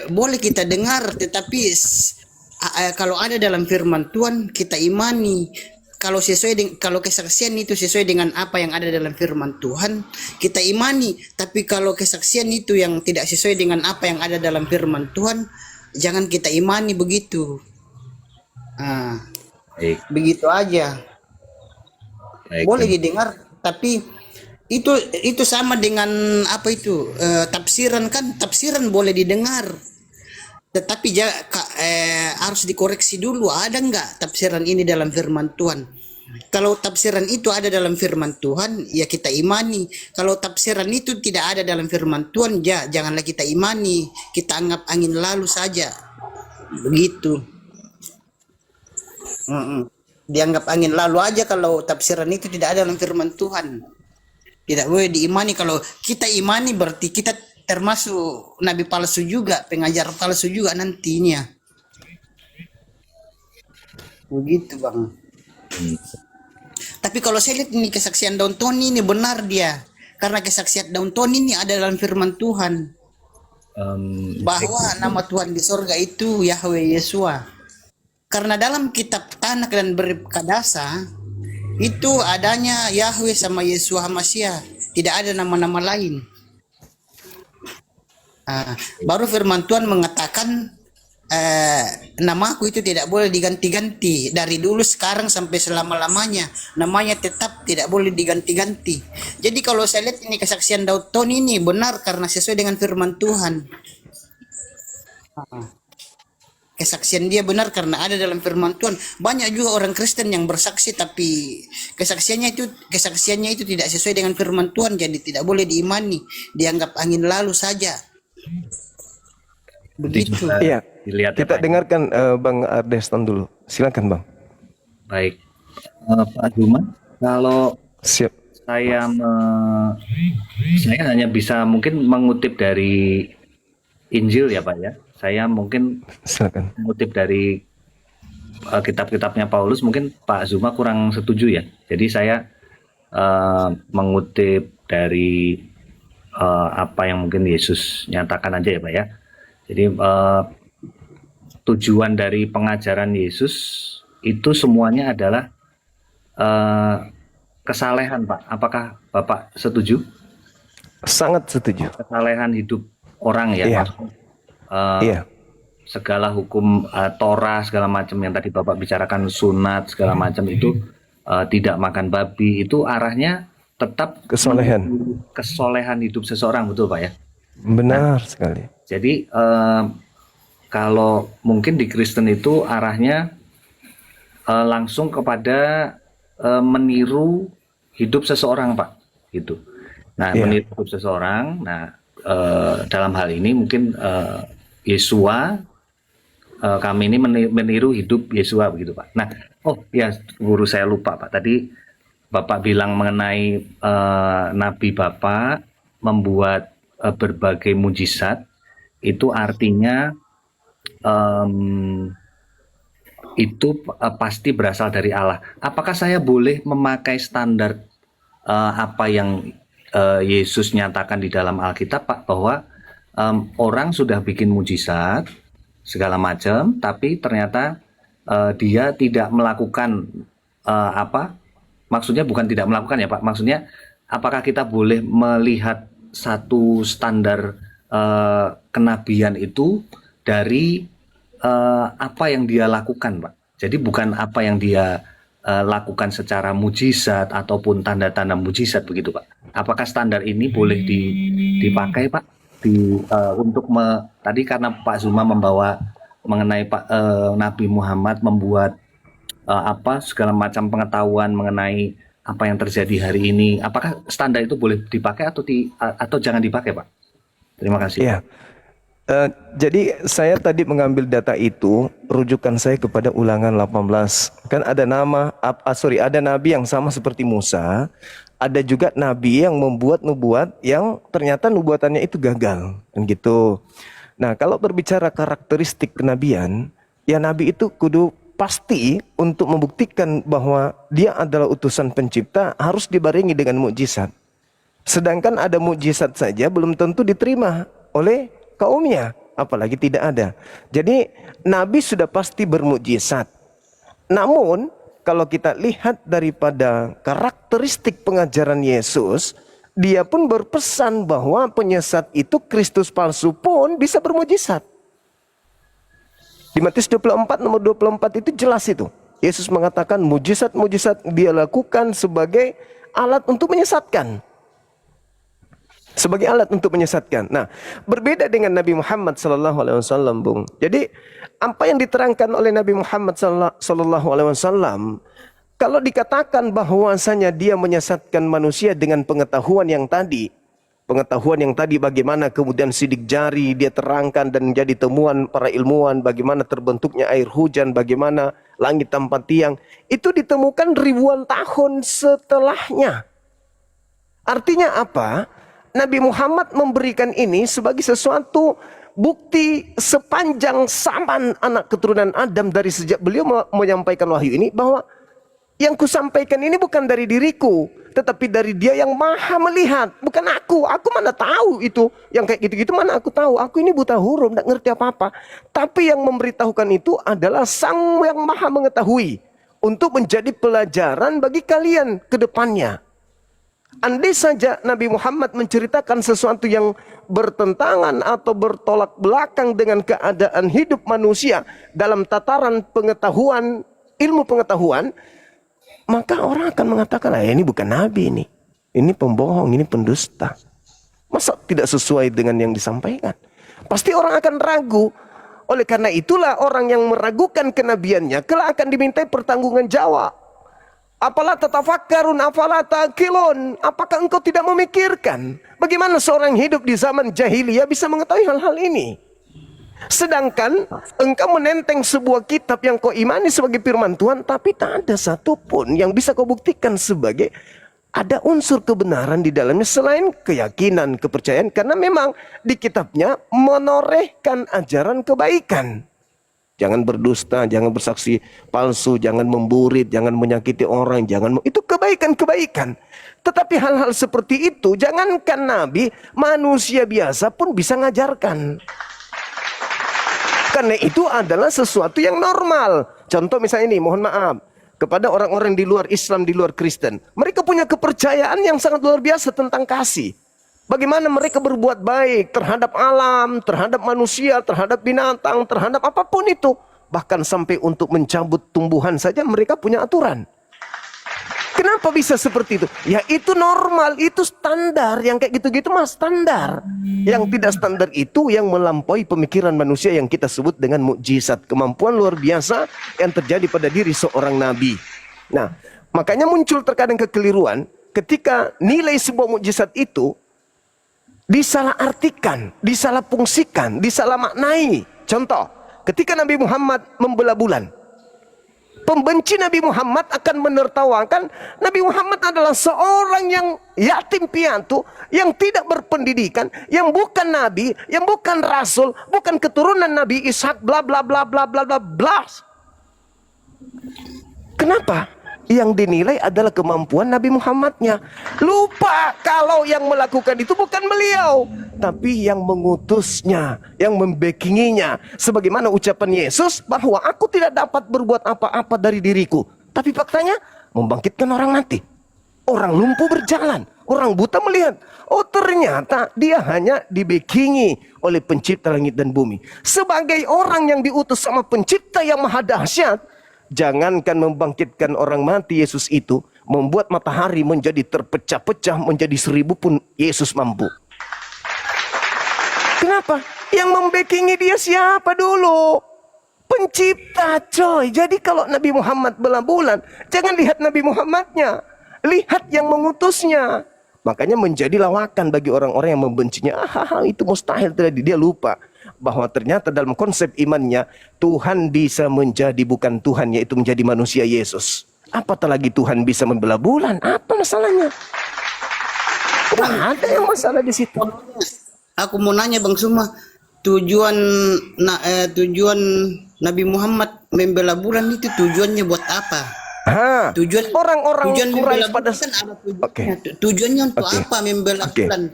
boleh kita dengar, tetapi kalau ada dalam firman Tuhan kita imani. kalau kesaksian itu sesuai dengan apa yang ada dalam firman Tuhan, kita imani. Tapi kalau kesaksian itu yang tidak sesuai dengan apa yang ada dalam firman Tuhan, jangan kita imani begitu. Baik, Begitu aja. baik. Boleh didengar, tapi itu sama dengan apa itu, tafsiran kan, tafsiran boleh didengar. Tetapi harus dikoreksi dulu, ada nggak tafsiran ini dalam firman Tuhan. Kalau tafsiran itu ada dalam firman Tuhan, ya kita imani. Kalau tafsiran itu tidak ada dalam firman Tuhan, ya janganlah kita imani. Kita anggap angin lalu saja. Begitu. Dianggap angin lalu aja kalau tafsiran itu tidak ada dalam firman Tuhan. Tidak boleh diimani. Kalau kita imani berarti kita termasuk nabi palsu juga, pengajar palsu juga nantinya. Begitu Bang. Tapi kalau saya lihat ini kesaksian Daun Tony ini benar dia. Karena kesaksian Daun Tony ini ada dalam firman Tuhan. Bahwa nama Tuhan di sorga itu Yahweh Yesua. Karena dalam kitab Tanak dan Berkadasa itu adanya Yahweh sama Yesua Hamasya. Tidak ada nama-nama lain. Baru firman Tuhan mengatakan namaku itu tidak boleh diganti-ganti dari dulu sekarang sampai selama-lamanya, namanya tetap tidak boleh diganti-ganti. Jadi kalau saya lihat ini kesaksian Daud Tony ini benar karena sesuai dengan firman Tuhan. Kesaksian dia benar karena ada dalam firman Tuhan. Banyak juga orang Kristen yang bersaksi tapi kesaksiannya itu tidak sesuai dengan firman Tuhan, jadi tidak boleh diimani, dianggap angin lalu saja. Begitu. Iya. Dilihat ya, Kita Pak. dengarkan Bang Ardestan dulu. Silakan Bang. Baik. Pak Zuma, kalau Siap. saya hanya bisa mungkin mengutip dari Injil ya Pak ya. Saya mungkin Silakan. mengutip dari kitab-kitabnya Paulus, mungkin Pak Zuma kurang setuju ya. Jadi saya mengutip dari apa yang mungkin Yesus nyatakan aja ya Pak ya. Jadi tujuan dari pengajaran Yesus itu semuanya adalah kesalehan Pak. Apakah Bapak setuju? Sangat setuju. Kesalehan hidup orang ya. Iya. Maksudnya, Iya. segala hukum Torah segala macam yang tadi Bapak bicarakan, sunat segala macam itu, tidak makan babi, itu arahnya tetap Kesolehan. kesolehan hidup seseorang, betul Pak ya. Benar sekali. Jadi kalau mungkin di Kristen itu arahnya langsung kepada meniru hidup seseorang Pak, gitu. Nah, Iya. meniru hidup seseorang. Nah, dalam hal ini mungkin Yesua, kami ini meniru hidup Yesua begitu Pak. Nah, oh ya guru saya lupa Pak. Tadi Bapak bilang mengenai Nabi Bapak membuat berbagai mujizat, itu artinya itu pasti berasal dari Allah. Apakah saya boleh memakai standar apa yang Yesus nyatakan di dalam Alkitab Pak, bahwa orang sudah bikin mujizat segala macam, tapi ternyata dia tidak melakukan maksudnya bukan tidak melakukan ya Pak, maksudnya apakah kita boleh melihat satu standar kenabian itu dari apa yang dia lakukan Pak. Jadi bukan apa yang dia lakukan secara mujizat ataupun tanda-tanda mujizat begitu Pak. Apakah standar ini boleh dipakai Pak untuk tadi karena Pak Zuma membawa mengenai Nabi Muhammad membuat segala macam pengetahuan mengenai apa yang terjadi hari ini. Apakah standar itu boleh dipakai atau jangan dipakai Pak? Terima kasih. Iya. Jadi saya tadi mengambil data itu, rujukan saya kepada Ulangan 18. Kan ada ada nabi yang sama seperti Musa, ada juga nabi yang membuat nubuat yang ternyata nubuatannya itu gagal, kan gitu. Nah, kalau berbicara karakteristik kenabian, ya nabi itu kudu pasti untuk membuktikan bahwa dia adalah utusan pencipta harus dibarengi dengan mukjizat. Sedangkan ada mukjizat saja belum tentu diterima oleh kaumnya, apalagi tidak ada. Jadi nabi sudah pasti bermukjizat. Namun kalau kita lihat daripada karakteristik pengajaran Yesus, dia pun berpesan bahwa penyesat itu Kristus palsu pun bisa bermujizat. Di Matius 24 nomor 24 itu jelas itu. Yesus mengatakan mujizat-mujizat dia lakukan sebagai alat untuk menyesatkan. Sebagai alat untuk menyesatkan. Nah, berbeda dengan Nabi Muhammad sallallahu alaihi wasallam, Bung. Jadi, apa yang diterangkan oleh Nabi Muhammad sallallahu alaihi wasallam, kalau dikatakan bahwasanya dia menyesatkan manusia dengan pengetahuan yang tadi bagaimana kemudian sidik jari dia terangkan dan menjadi temuan para ilmuwan, bagaimana terbentuknya air hujan, bagaimana langit tanpa tiang, itu ditemukan ribuan tahun setelahnya. Artinya apa? Nabi Muhammad memberikan ini sebagai sesuatu bukti sepanjang zaman anak keturunan Adam dari sejak beliau menyampaikan wahyu ini, bahwa yang kusampaikan ini bukan dari diriku, tetapi dari Dia yang Maha melihat, bukan aku. Aku mana tahu itu, yang kayak gitu-gitu mana aku tahu. Aku ini buta huruf, tidak ngerti apa-apa. Tapi yang memberitahukan itu adalah Sang yang Maha mengetahui, untuk menjadi pelajaran bagi kalian ke depannya. Andai saja Nabi Muhammad menceritakan sesuatu yang bertentangan atau bertolak belakang dengan keadaan hidup manusia dalam tataran pengetahuan, ilmu pengetahuan, maka orang akan mengatakan, ini bukan Nabi ini pembohong, ini pendusta. Masa tidak sesuai dengan yang disampaikan? Pasti orang akan ragu. Oleh karena itulah orang yang meragukan kenabiannya kelak akan dimintai pertanggungan jawab. Apalah tatafakkarun, apalah ta'qilun. Apakah engkau tidak memikirkan bagaimana seorang hidup di zaman jahiliyah bisa mengetahui hal-hal ini? Sedangkan engkau menenteng sebuah kitab yang kau imani sebagai firman Tuhan, tapi tak ada satupun yang bisa kau buktikan sebagai ada unsur kebenaran di dalamnya selain keyakinan, kepercayaan. Karena memang di kitabnya menorehkan ajaran kebaikan. Jangan berdusta, jangan bersaksi palsu, jangan memburit, jangan menyakiti orang, itu kebaikan-kebaikan. Tetapi hal-hal seperti itu, jangankan Nabi, manusia biasa pun bisa ngajarkan. Karena itu adalah sesuatu yang normal. Contoh misalnya ini, mohon maaf, kepada orang-orang di luar Islam, di luar Kristen. Mereka punya kepercayaan yang sangat luar biasa tentang kasih. Bagaimana mereka berbuat baik terhadap alam, terhadap manusia, terhadap binatang, terhadap apapun itu. Bahkan sampai untuk mencabut tumbuhan saja mereka punya aturan. Kenapa bisa seperti itu? Ya itu normal, itu standar. Yang kayak gitu-gitu mah standar. Yang tidak standar itu yang melampaui pemikiran manusia yang kita sebut dengan mukjizat. Kemampuan luar biasa yang terjadi pada diri seorang nabi. Nah, makanya muncul terkadang kekeliruan ketika nilai sebuah mukjizat itu disalahartikan, disalahfungsikan, disalamaknai. Contoh, ketika Nabi Muhammad membelah bulan, pembenci Nabi Muhammad akan menertawakan Nabi Muhammad adalah seorang yang yatim piatu, yang tidak berpendidikan, yang bukan nabi, yang bukan rasul, bukan keturunan Nabi Ishak, bla bla bla bla bla bla bla. Kenapa? Yang dinilai adalah kemampuan Nabi Muhammadnya. Lupa kalau yang melakukan itu bukan beliau, tapi yang mengutusnya, yang membackinginya. Sebagaimana ucapan Yesus bahwa aku tidak dapat berbuat apa-apa dari diriku, tapi faktanya membangkitkan orang mati, orang lumpuh berjalan, orang buta melihat. Oh ternyata dia hanya dibackingi oleh pencipta langit dan bumi. Sebagai orang yang diutus sama pencipta yang maha dahsyat, jangankan membangkitkan orang mati, Yesus itu membuat matahari menjadi terpecah-pecah menjadi 1000 pun Yesus mampu. Kenapa? Yang membackingi dia siapa dulu? Pencipta, coy. Jadi kalau Nabi Muhammad belah bulan, jangan lihat Nabi Muhammadnya, lihat yang mengutusnya. Makanya menjadi lawakan bagi orang-orang yang membencinya. Itu mustahil terjadi. Dia lupa bahwa ternyata dalam konsep imannya Tuhan bisa menjadi bukan Tuhan, yaitu menjadi manusia Yesus. Apatah lagi Tuhan bisa membelah bulan? Apa masalahnya? Tidak ada yang masalah di situ. Aku mau nanya Bang Suma, tujuan Nabi Muhammad membela bulan itu tujuannya buat apa? Tujuan orang-orang Quraisy pada tujuannya untuk apa membela bulan?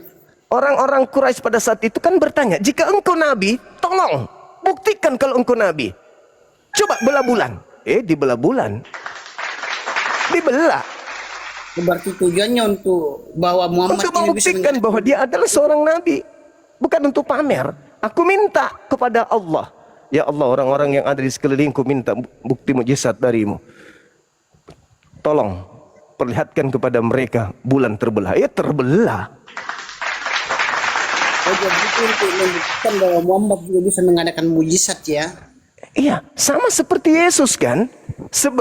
Orang-orang Quraisy pada saat itu kan bertanya, jika engkau nabi, tolong buktikan kalau engkau nabi. Coba belah bulan. Dibelah bulan. Dibelah Berarti tujuannya untuk bahwa Muhammad untuk ini bisa membuktikan bahwa dia adalah seorang nabi, bukan untuk pamer. Aku minta kepada Allah, ya Allah, orang-orang yang ada di sekelilingku minta bukti mujizat darimu. Tolong perlihatkan kepada mereka bulan terbelah. Ya terbelah. Oh, jadi itu untuk menunjukkan bahwa Muhammad juga bisa mengadakan mujizat ya. Iya, sama seperti Yesus kan.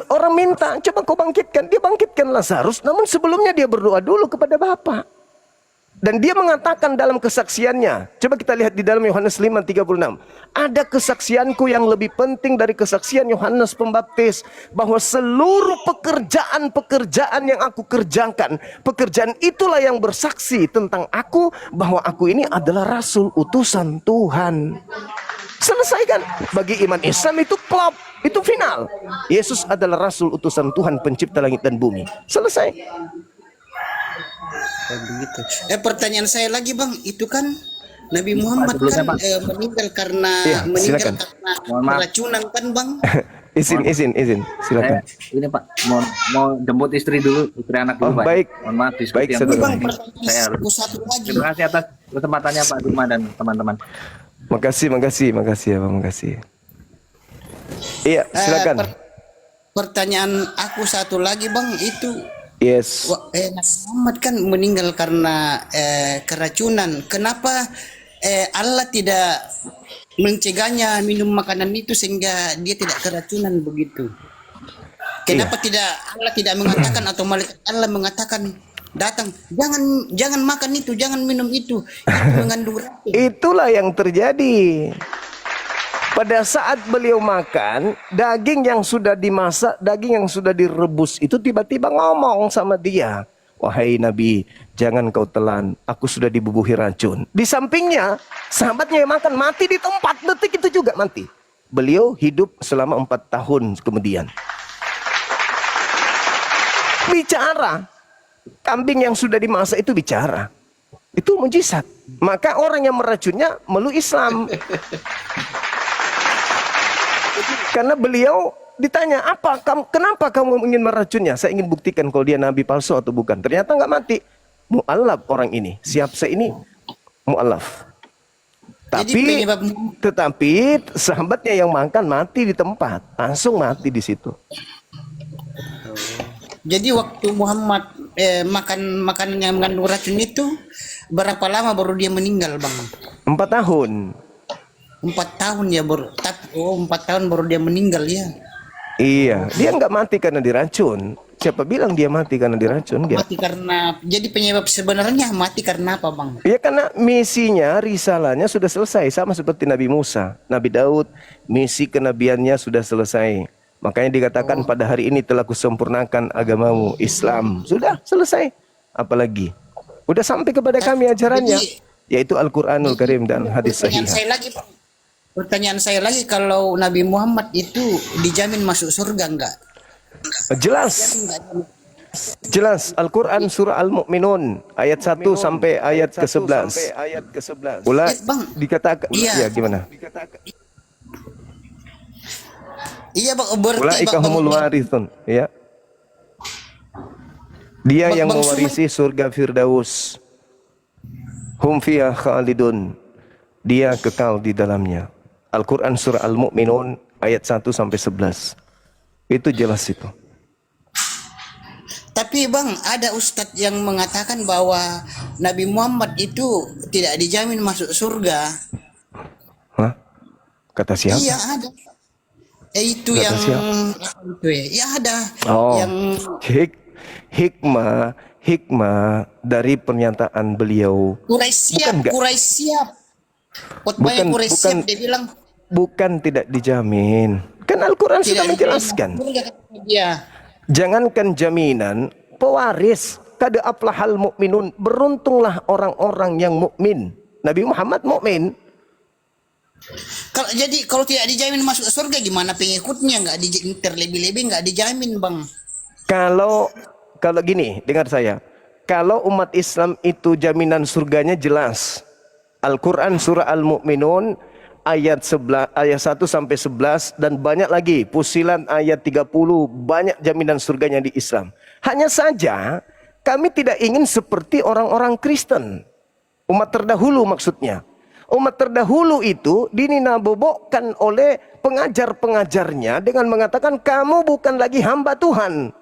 Orang minta, coba kau bangkitkan. Dia bangkitkan Lazarus, namun sebelumnya dia berdoa dulu kepada Bapa. Dan dia mengatakan dalam kesaksiannya, coba kita lihat di dalam Yohanes 5:36. Ada kesaksianku yang lebih penting dari kesaksian Yohanes Pembaptis, bahwa seluruh pekerjaan-pekerjaan yang aku kerjakan, pekerjaan itulah yang bersaksi tentang aku, bahwa aku ini adalah rasul utusan Tuhan. Selesai kan? Bagi iman Islam itu klop, itu final. Yesus adalah rasul utusan Tuhan, pencipta langit dan bumi. Selesai. Begitu. Pertanyaan saya lagi Bang, itu kan Nabi Muhammad sebelumnya, kan Pak. meninggal karena Iya, silakan. Mohon maaf. keracunan kan Bang? Izin, silakan. Ini Pak, mau jemput istri dulu, istri anak dulu Oh, Pak. baik. Mohon maaf diskusi Baik, yang saudara. Bang, ini. pertanyaan Saya aku satu lagi. terima kasih atas kesempatannya Pak Duma dan teman-teman. Makasih ya Bang, makasih. Iya, silakan. Pertanyaan aku satu lagi Bang, itu Yes. Nabi Muhammad kan meninggal karena keracunan. Kenapa Allah tidak mencegahnya minum makanan itu sehingga dia tidak keracunan begitu? Kenapa tidak Allah tidak mengatakan atau malaikat Allah mengatakan datang, jangan makan itu, jangan minum itu mengandung racun. Itulah yang terjadi. Pada saat beliau makan, daging yang sudah dimasak, daging yang sudah direbus itu tiba-tiba ngomong sama dia. Wahai Nabi, jangan kau telan, aku sudah dibubuhi racun. Di sampingnya, sahabatnya yang makan mati di tempat, detik itu juga mati. Beliau hidup selama 4 tahun kemudian. Bicara. Kambing yang sudah dimasak itu bicara. Itu mujizat. Maka orang yang meracunnya meluk Islam. Karena beliau ditanya, kenapa kamu ingin meracunnya? Saya ingin buktikan kalau dia nabi palsu atau bukan. Ternyata nggak mati. Mu'alaf orang ini. Siapa ini? Mu'alaf. Tetapi sahabatnya yang makan mati di tempat. Langsung mati di situ. Jadi waktu Muhammad makan makanan yang mengandung racun itu berapa lama baru dia meninggal Bang? 4 tahun. 4 tahun ya baru. 4 tahun baru dia meninggal ya. Iya, dia nggak mati karena diracun. Siapa bilang dia mati karena diracun? Nggak. Mati karena, jadi penyebab sebenarnya mati karena apa Bang? Ya karena misinya, risalahnya sudah selesai. Sama seperti Nabi Musa, Nabi Daud, misi kenabiannya sudah selesai. Makanya dikatakan pada hari ini telah kusempurnakan agamamu, Islam. Sudah selesai. Apalagi? Udah sampai kepada kami ajarannya, yaitu Al-Quranul Karim dan hadis sahih. Pertanyaan saya lagi, kalau Nabi Muhammad itu dijamin masuk surga enggak? Jelas Al-Quran surah Al-Mu'minun ayat 1 sampai ayat ke-11. Ulah dikatakan, ya gimana? Iya Bang, berarti Ulaika humul warithun, ya. Dia yang mewarisi surga Firdaus. Hum fiha khalidun. Dia kekal di dalamnya. Al-Quran surah Al-Mu'minun ayat 1 sampai 11. Itu jelas itu. Tapi Bang, ada ustadz yang mengatakan bahwa Nabi Muhammad itu tidak dijamin masuk surga. Hah? Kata siapa? Iya ada. Itu Kata yang siapa? itu ya. Ya ada yang hikmah dari pernyataan beliau. Quraisy siap. Khotbahnya Quraisy siap, dia bilang bukan tidak dijamin. Kan Al-Quran sudah menjelaskan. Jangankan jaminan, pewaris. Kad aflahal mu'minun. Beruntunglah orang-orang yang mukmin. Nabi Muhammad mukmin. Kalau tidak dijamin masuk surga, gimana pengikutnya? Terlebih-lebih nggak dijamin Bang. Kalau gini, dengar saya. Kalau umat Islam itu jaminan surganya jelas. Al-Quran surah Al-Mu'minun ayat 11, ayat 1 sampai 11 dan banyak lagi. Fusilat ayat 30, banyak jaminan surganya di Islam. Hanya saja kami tidak ingin seperti orang-orang Kristen. Umat terdahulu maksudnya. Umat terdahulu itu dinabobokkan oleh pengajar-pengajarnya dengan mengatakan kamu bukan lagi hamba Tuhan.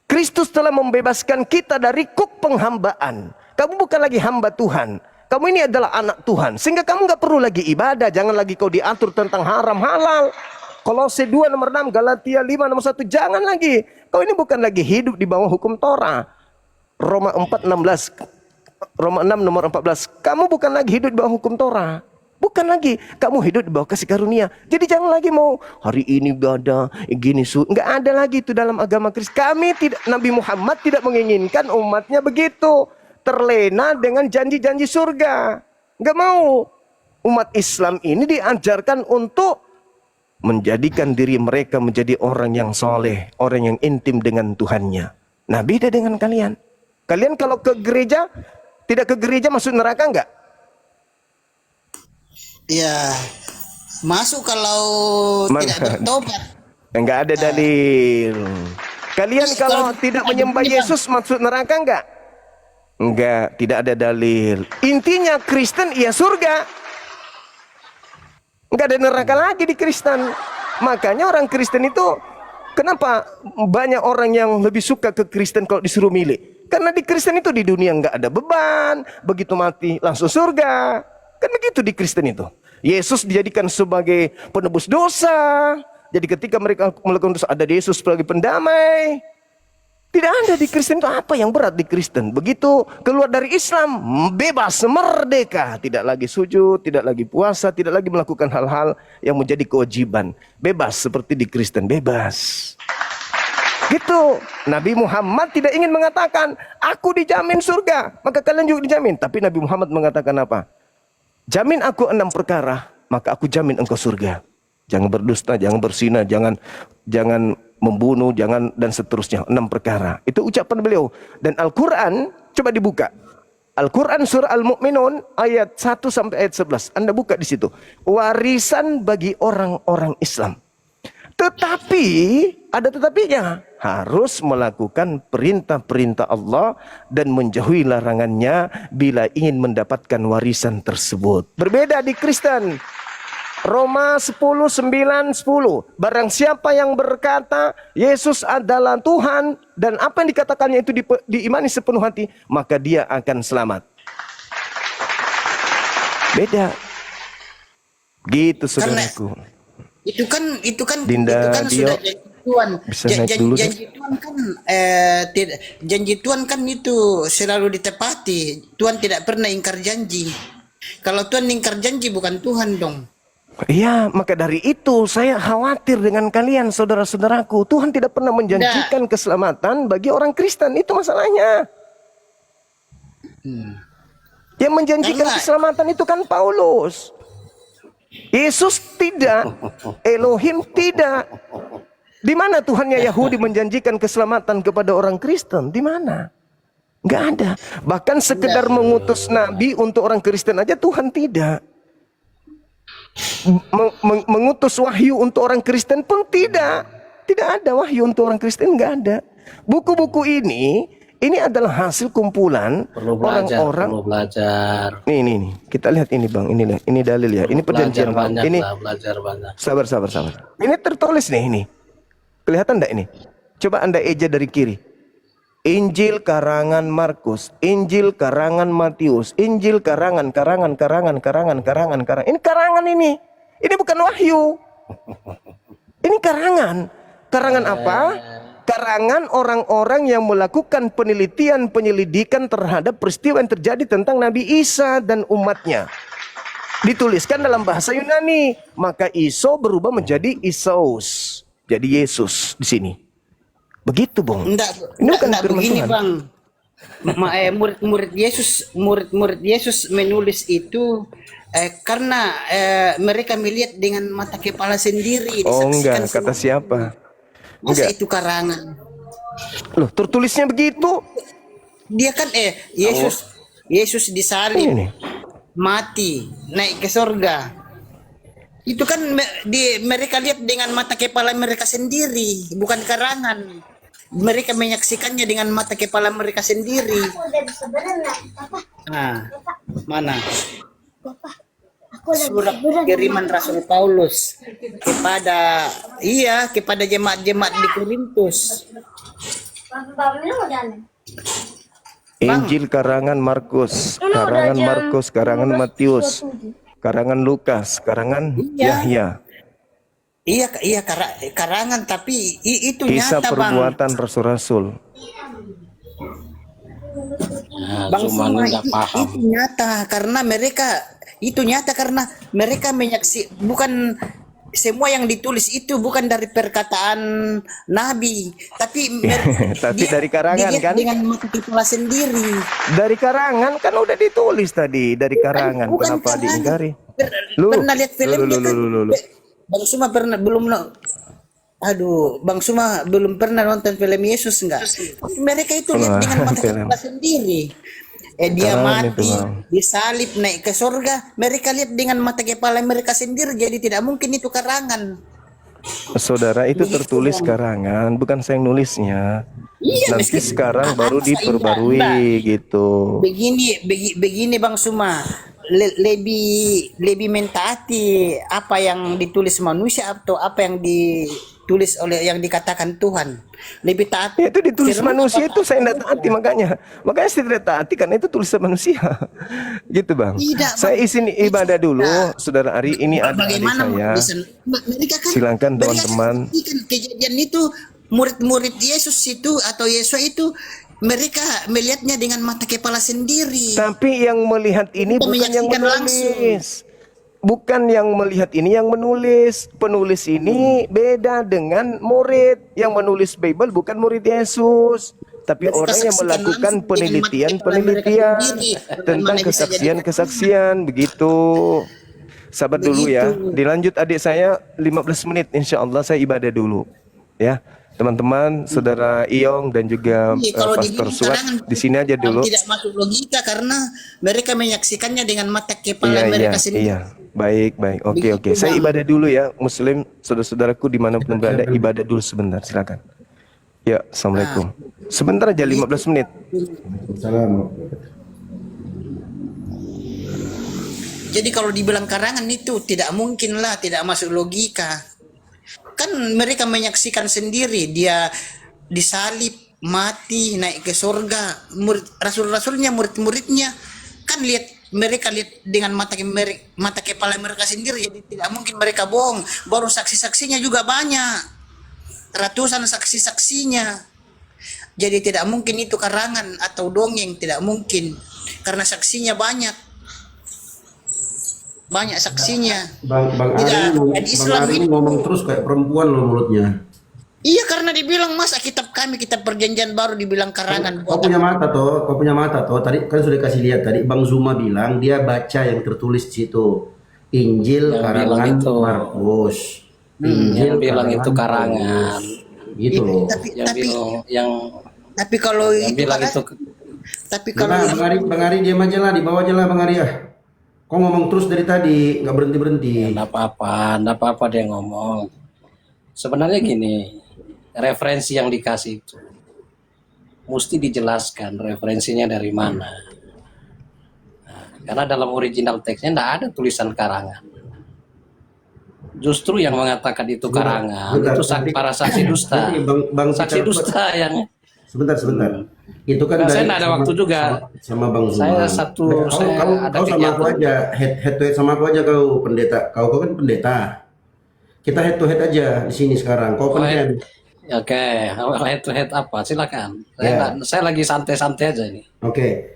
Kristus telah membebaskan kita dari kuk penghambaan. Kamu bukan lagi hamba Tuhan. Kamu ini adalah anak Tuhan. Sehingga kamu nggak perlu lagi ibadah. Jangan lagi kau diatur tentang haram halal. Kolose 2 nomor 6, Galatia 5 nomor 1. Jangan lagi. Kau ini bukan lagi hidup di bawah hukum Torah. Roma 4 16. Roma 6 nomor 14. Kamu bukan lagi hidup di bawah hukum Torah. Bukan lagi. Kamu hidup di bawah kasih karunia. Jadi jangan lagi mau hari ini ibadah, gini nggak ada lagi itu dalam agama Kristen. Kami tidak, Nabi Muhammad tidak menginginkan umatnya begitu. Terlena dengan janji-janji surga. Nggak mau. Umat Islam ini diajarkan untuk menjadikan diri mereka menjadi orang yang soleh, orang yang intim dengan Tuhannya. Nah, beda dengan kalian. Kalian kalau ke gereja, tidak ke gereja masuk neraka nggak? Ya, masuk kalau tidak bertobat. Enggak ada dalil. Kalian kalau tidak menyembah Yesus masuk neraka enggak? Enggak, tidak ada dalil. Intinya Kristen iya surga. Enggak ada neraka lagi di Kristen. Makanya orang Kristen itu kenapa banyak orang yang lebih suka ke Kristen kalau disuruh milih? Karena di Kristen itu di dunia enggak ada beban, begitu mati langsung surga. Kan begitu di Kristen itu. Yesus dijadikan sebagai penebus dosa. Jadi ketika mereka melakukan dosa ada Yesus sebagai pendamai. Tidak ada di Kristen itu apa yang berat di Kristen. Begitu keluar dari Islam bebas, merdeka. Tidak lagi sujud, tidak lagi puasa, tidak lagi melakukan hal-hal yang menjadi kewajiban. Bebas seperti di Kristen, bebas. Gitu. Nabi Muhammad tidak ingin mengatakan aku dijamin surga, maka kalian juga dijamin. Tapi Nabi Muhammad mengatakan apa? Jamin aku 6 perkara, maka aku jamin engkau surga. Jangan berdusta, jangan berzina, jangan membunuh, jangan dan seterusnya. 6 perkara. Itu ucapan beliau. Dan Al-Quran, coba dibuka. Al-Quran surah Al-Mu'minun ayat 1 sampai ayat 11. Anda buka di situ. Warisan bagi orang-orang Islam. Tetapi, ada tetapinya. Harus melakukan perintah-perintah Allah dan menjauhi larangannya bila ingin mendapatkan warisan tersebut. Berbeda di Kristen. Roma 10, 9, 10. Barang siapa yang berkata Yesus adalah Tuhan dan apa yang dikatakannya itu diimani sepenuh hati, maka dia akan selamat. Beda. Gitu saudaraku. Itu kan Dinda, itu kan sudah janji Tuhan. Bisa naik dulu, Janji Tuhan kan tidak, janji Tuhan kan itu selalu ditepati. Tuhan tidak pernah ingkar janji. Kalau Tuhan ingkar janji bukan Tuhan dong. Iya, maka dari itu saya khawatir dengan kalian saudara-saudaraku. Tuhan tidak pernah menjanjikan keselamatan bagi orang Kristen. Itu masalahnya. Yang menjanjikan keselamatan itu kan Paulus. Yesus tidak, Elohim tidak. Di mana Tuhannya Yahudi menjanjikan keselamatan kepada orang Kristen? Di mana? Enggak ada. Bahkan sekedar mengutus nabi untuk orang Kristen aja Tuhan tidak. Mengutus wahyu untuk orang Kristen pun tidak. Tidak ada wahyu untuk orang Kristen, enggak ada. Buku-buku ini adalah hasil kumpulan orang-orang. Perlu belajar. Nih, kita lihat ini bang, ini dalil ya, ini perjanjian banyak ini. belajar banyak. Sabar. Ini tertulis nih ini. Kelihatan enggak ini? Coba Anda eja dari kiri. Injil karangan Markus, Injil karangan Matius, Injil karangan. Ini karangan ini. Ini bukan wahyu. Ini karangan. Karangan apa? Karangan orang-orang yang melakukan penyelidikan terhadap peristiwa yang terjadi tentang Nabi Isa dan umatnya. Dituliskan dalam bahasa Yunani, maka Iso berubah menjadi Isos, jadi Yesus di sini. Begitu, Bang. Enggak begini, Tuhan. Bang. Murid-murid Yesus menulis itu karena mereka melihat dengan mata kepala sendiri. Oh enggak, kata siapa? Masa itu karangan? Loh, tertulisnya begitu. Dia kan Yesus disalib, Ini. mati, naik ke surga. Itu kan mereka lihat dengan mata kepala mereka sendiri, bukan karangan. Mereka menyaksikannya dengan mata kepala mereka sendiri. Nah, mana? Surat kiriman Rasul Paulus kepada jemaat-jemaat di Korintus. Injil karangan Markus, karangan Matius, karangan Lukas, karangan Yahya. Iya karangan, tapi itu Kisah nyata Bang. perbuatan rasul-rasul. Nah, Bang cuma Suma, nggak paham. itu nyata karena mereka bukan semua yang ditulis itu bukan dari perkataan Nabi, tapi Tapi dari karangan dilihat kan? dengan mata kepala sendiri. Dari karangan kan udah ditulis tadi, dari karangan. Bukan Kenapa karangan. diingkari? Pernah lihat filmnya kan? Lu. Bang Suma Bang Suma belum pernah nonton film Yesus enggak? Mereka itu lihat dengan mata kepala sendiri. Dia Keren itu, mati, Bang. disalib, naik ke surga. Mereka lihat dengan mata kepala mereka sendiri. Jadi tidak mungkin itu karangan. Saudara, itu tertulis karangan, bukan saya yang nulisnya. Iya, Nanti sekarang baru masa diperbarui iya, gitu. Begini Bang Suma, lebih mentaati apa yang ditulis manusia atau apa yang ditulis oleh yang dikatakan Tuhan. Lebih taat. Ya, itu ditulis firman manusia apa? itu saya tidak taati, makanya saya tidak taati karena itu tulisan manusia. Gitu Bang. Tidak, Saya Bang. izin ibadah dulu, Saudara Ari. Ini ada adik Bagaimana saya. mereka kan Silakan, mereka teman-teman. saksikan kejadian itu, murid-murid Yesus itu atau Yesus itu mereka melihatnya dengan mata kepala sendiri. Tapi yang melihat ini Kita bukan yang menyaksikan langsung. menulis. Bukan yang melihat ini yang menulis. Penulis ini beda dengan murid. Yang menulis Bible bukan murid Yesus, tapi Mereka orang yang saksikan melakukan langsung dengan mata penelitian kepala mereka sendiri. tentang Bagaimana bisa jadi kesaksian begitu. Sabar dulu ya. Begitu. Dilanjut adik saya 15 menit insya Allah saya ibadah dulu. Ya. Teman-teman, Saudara Iyong dan juga Iya, kalau Pastor dibilang Suat karangan, di sini aja dulu. tidak masuk logika karena mereka menyaksikannya dengan mata kepala mereka sendiri. Iya. Baik. Oke. Begitu, Saya Bang. ibadah dulu ya, Muslim, saudara-saudaraku dimanapun berada, ibadah dulu sebentar, silakan. Ya, Assalamualaikum. Sebentar aja, 15 menit. Jadi kalau dibilang karangan itu tidak mungkin lah, tidak masuk logika. Kan mereka menyaksikan sendiri dia disalib, mati, naik ke surga. Rasul-rasulnya, murid-muridnya kan mereka lihat dengan mata kepala mereka sendiri. Jadi tidak mungkin mereka bohong. Baru saksi-saksinya juga banyak, ratusan saksi-saksinya. Jadi tidak mungkin itu karangan atau dongeng, tidak mungkin karena saksinya banyak saksinya. Bang Tidak, Ari, di Islam Bang Ari itu- ngomong terus kayak perempuan loh mulutnya. Iya, karena dibilang masa kitab perjanjian baru dibilang karangan Kau punya mata toh. Tadi kan sudah kasih lihat tadi Bang Zuma bilang dia baca yang tertulis di situ. Injil Yang karangan bilang itu. Markus. Yang bilang itu karangan. Paulus. Gitu loh. Tapi kalau Yang itu bilang kan, itu tapi kalau Nah, Bang Ari diam aja lah, di bawah aja lah Bang Ari ya. Kau ngomong terus dari tadi, nggak berhenti-berhenti. enggak apa-apa dia ngomong. Sebenarnya gini, referensi yang dikasih itu mesti dijelaskan referensinya dari mana. Nah, karena dalam original teksnya enggak ada tulisan karangan. Justru yang mengatakan itu karangan Bentar, itu nanti- para saksi dusta. nanti Bang Saksi Peter- dusta yang Sebentar. Itu kan Nah, saya dari nggak ada waktu juga. sama Bang Zuma. Saya satu- saya ada kau sama aku kegiatan. aja, head to head sama aku aja kau pendeta. Kau kan pendeta. Kita head to head aja di sini sekarang. Kau kan head- Oke, head to head apa? Silakan. Ya. Saya lagi santai-santai aja ini. Oke.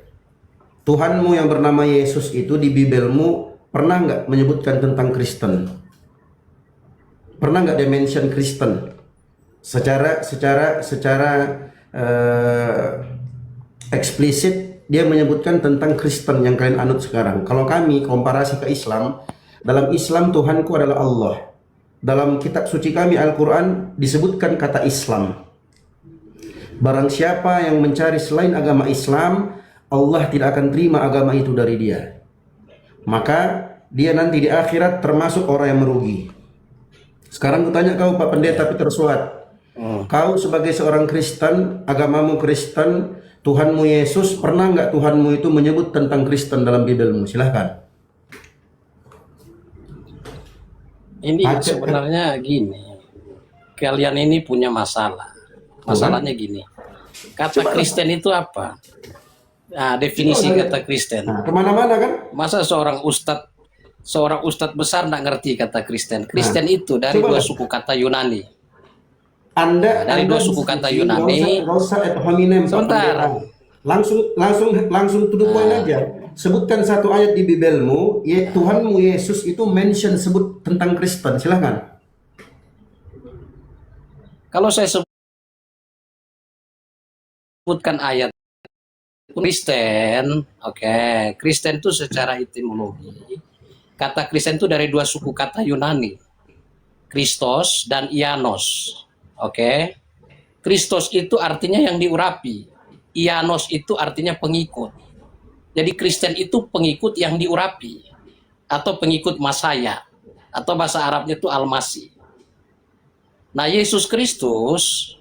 Tuhanmu yang bernama Yesus itu di Bibelmu pernah nggak menyebutkan tentang Kristen? Pernah nggak dia mention Kristen? Secara eksplisit dia menyebutkan tentang Kristen yang kalian anut sekarang. Kalau kami komparasi ke Islam, dalam Islam Tuhanku adalah Allah. Dalam kitab suci kami Al-Quran disebutkan kata Islam. Barang siapa yang mencari selain agama Islam, Allah tidak akan terima agama itu dari dia. Maka dia nanti di akhirat termasuk orang yang merugi. Sekarang kutanya kau Pak Pendeta Peter Suat, kau sebagai seorang Kristen, agamamu Kristen, Tuhanmu Yesus, pernah nggak Tuhanmu itu menyebut tentang Kristen dalam Bibelmu? Silahkan. Ini sebenarnya gini, kalian ini punya masalah. Masalahnya gini, kata Kristen itu apa? Nah, definisi kata Kristen. Nah, kemana-mana kan? Masa seorang ustadz besar nggak ngerti kata Kristen? Kristen itu dari coba dua lah. suku kata Yunani. Anda Dari Anda dua suku kata Yunani. nggak usah ad hominem, Pak Sebentar. Pendeta. Langsung to the point aja. Sebutkan satu ayat di Bibelmu, Tuhanmu Yesus itu mention sebut tentang Kristen. Silahkan. Kalau saya sebutkan ayat Kristen, oke, Kristen itu secara etimologi, kata Kristen itu dari dua suku kata Yunani, Kristos dan Ianos, oke. Kristos itu artinya yang diurapi, Ianos itu artinya pengikut. Jadi Kristen itu pengikut yang diurapi, atau pengikut Masaya, atau bahasa Arabnya itu Al-Masih. Nah, Yesus Kristus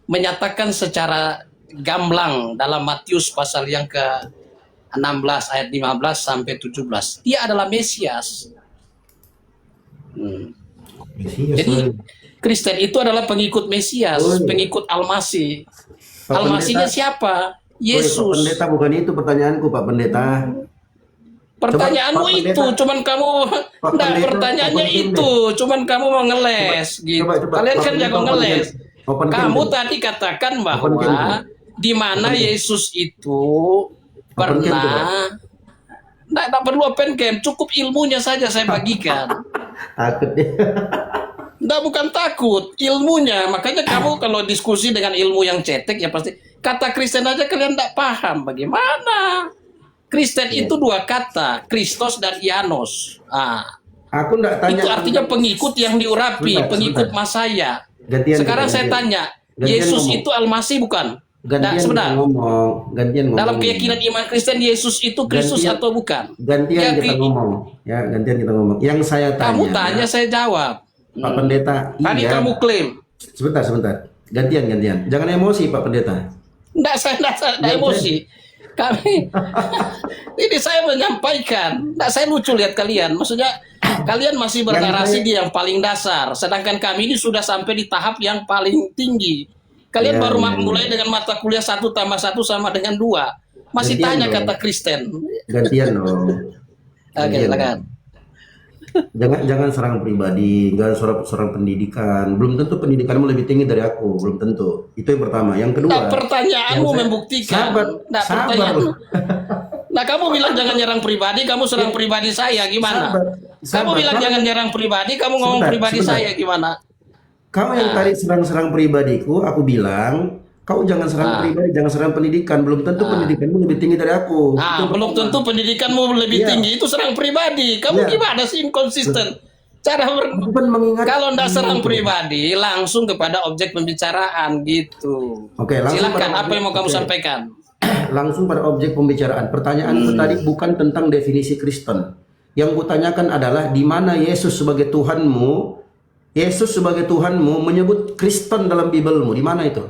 menyatakan secara gamblang dalam Matius pasal yang ke-16 ayat 15 sampai 17. Dia adalah Mesias. Jadi Kristen itu adalah pengikut Mesias, pengikut Al-Masih. Pak Al-Masihnya Pendeta. siapa? Pak Yesus. Pendeta, bukan itu pertanyaanku Pak Pendeta. Pertanyaanmu Coba, Pak itu, Pendeta. cuman kamu, Pak enggak, Pendeta, pertanyaannya open itu, cuman kamu mau ngeles, gitu. coba, Kalian Pak kan Pendeta, jago open ngeles. camp. Open camp. Kamu tadi katakan bahwa camp. di mana Yesus itu Open camp, pernah, enggak perlu open camp, cukup ilmunya saja saya bagikan. Takut dia. Enggak, bukan takut, ilmunya. Makanya kamu kalau diskusi dengan ilmu yang cetek ya pasti kata Kristen aja kalian enggak paham bagaimana. Kristen itu dua kata, Kristos dan Ianos. Aku enggak tanya. Itu artinya pengikut yang diurapi, Sebentar, pengikut sebentar. Masaya. Gantian Sekarang kita, saya gantian. tanya, Gantian Yesus ngomong. itu Al-Masih bukan? Gantian Sebentar. kita ngomong. Gantian ngomong. Dalam keyakinan iman Kristen, Yesus itu Kristus Gantian. atau bukan? Gantian Ya, kita ngomong. Ya, gantian kita ngomong. Yang saya tanya. Kamu tanya, saya jawab. Pak Pendeta, Tadi iya. kamu klaim. Sebentar. Gantian. Jangan emosi Pak Pendeta. Enggak, saya enggak emosi. Kami ini saya menyampaikan. Enggak, saya lucu lihat kalian. Maksudnya kalian masih bernarasi di yang paling dasar, sedangkan kami ini sudah sampai di tahap yang paling tinggi. Kalian Ya, baru ya, mulai dengan mata kuliah 1 + 1 sama dengan 2. Masih Gantian tanya dong. kata Kristen. Gantian dong. Oke, Gantian. silakan. Jangan serang pribadi, jangan serang pendidikan. Belum tentu pendidikanmu lebih tinggi dari aku, belum tentu. Itu yang pertama. Yang kedua. Nah, pertanyaanmu yang saya- membuktikan. Sabar, Nah, sabar. pertanyaanmu. Nah, kamu bilang jangan nyerang pribadi, kamu serang pribadi saya, gimana? Kamu Sabar. bilang jangan nyerang pribadi, kamu ngomong Sebentar, pribadi sebentar. saya, gimana? Kau yang tadi serang-serang pribadiku, aku bilang, kau jangan serang pribadi, jangan serang pendidikan. Belum tentu pendidikanmu lebih tinggi dari aku. Itu Belum pertama. tentu pendidikanmu lebih Iya. tinggi, itu serang pribadi. Kamu Iya. gimana sih inkonsisten? Cara Bukan mengingat. kalau ndak serang pribadi, langsung kepada objek pembicaraan gitu. Oke, langsung Silakan, pada apa yang mau kamu oke. sampaikan? Langsung pada objek pembicaraan. Pertanyaanku tadi bukan tentang definisi Kristen. Yang kutanyakan adalah di mana Yesus sebagai Tuhanmu, menyebut Kristen dalam Bibelmu. Di mana itu?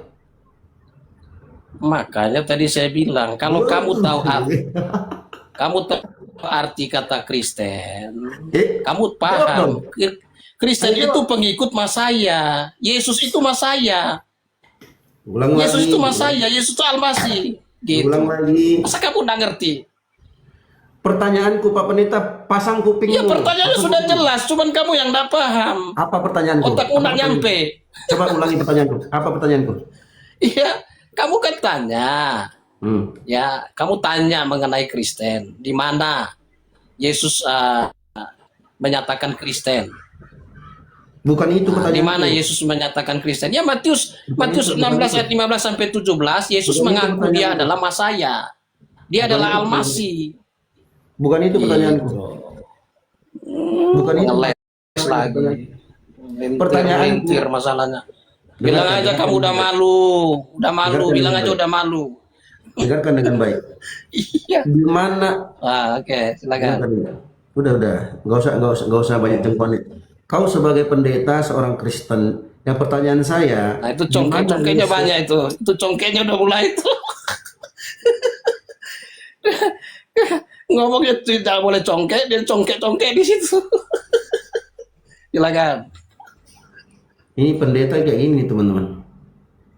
Makanya tadi saya bilang, kalau kamu tahu arti kata Kristen, kamu paham. Kristen itu pengikut Masaya. Yesus itu Masaya. Ulang Yesus lagi. itu Masaya. Yesus itu Al-Masih. Gitu. Ulang lagi. Masa kamu nggak ngerti? Pertanyaanku Pak Pendeta, pasang kupingmu. Ya pertanyaannya Pasang sudah kuping. jelas, cuman kamu yang nggak paham. Apa pertanyaanku? Otakmu Apa nggak pertanyaan- nyampe. Coba ulangi pertanyaanku. Apa pertanyaanku? Iya, kamu kan tanya. Hmm. Ya, kamu tanya mengenai Kristen. Di mana Yesus menyatakan Kristen? Bukan itu Nah, pertanyaanku. di mana Yesus menyatakan Kristen? Ya Matius 16 ayat 15 sampai 17, Yesus Bukan itu mengaku dia pertanyaanku. adalah Masaya. Dia adalah itu Al-Masih. Bukan itu pertanyaanku. Bukan itu. Ngeles lagi. Pertanyaanku. Lintir masalahnya. Bilang Dengarkan, aja kamu udah malu, Dengarkan bilang dengan aja baik. udah malu. Dengarkan dengan baik. Iya. Di mana? Oke, silakan. Dengarkan. Nggak usah banyak jengkolnya. Kau sebagai pendeta seorang Kristen, yang pertanyaan saya, Nah itu di mana congkeknya Yesus? banyak itu congkeknya udah mulai itu. Ngomongnya tidak boleh congkek, dia congkek di situ. Silakan. Ini pendeta kayak gini teman-teman.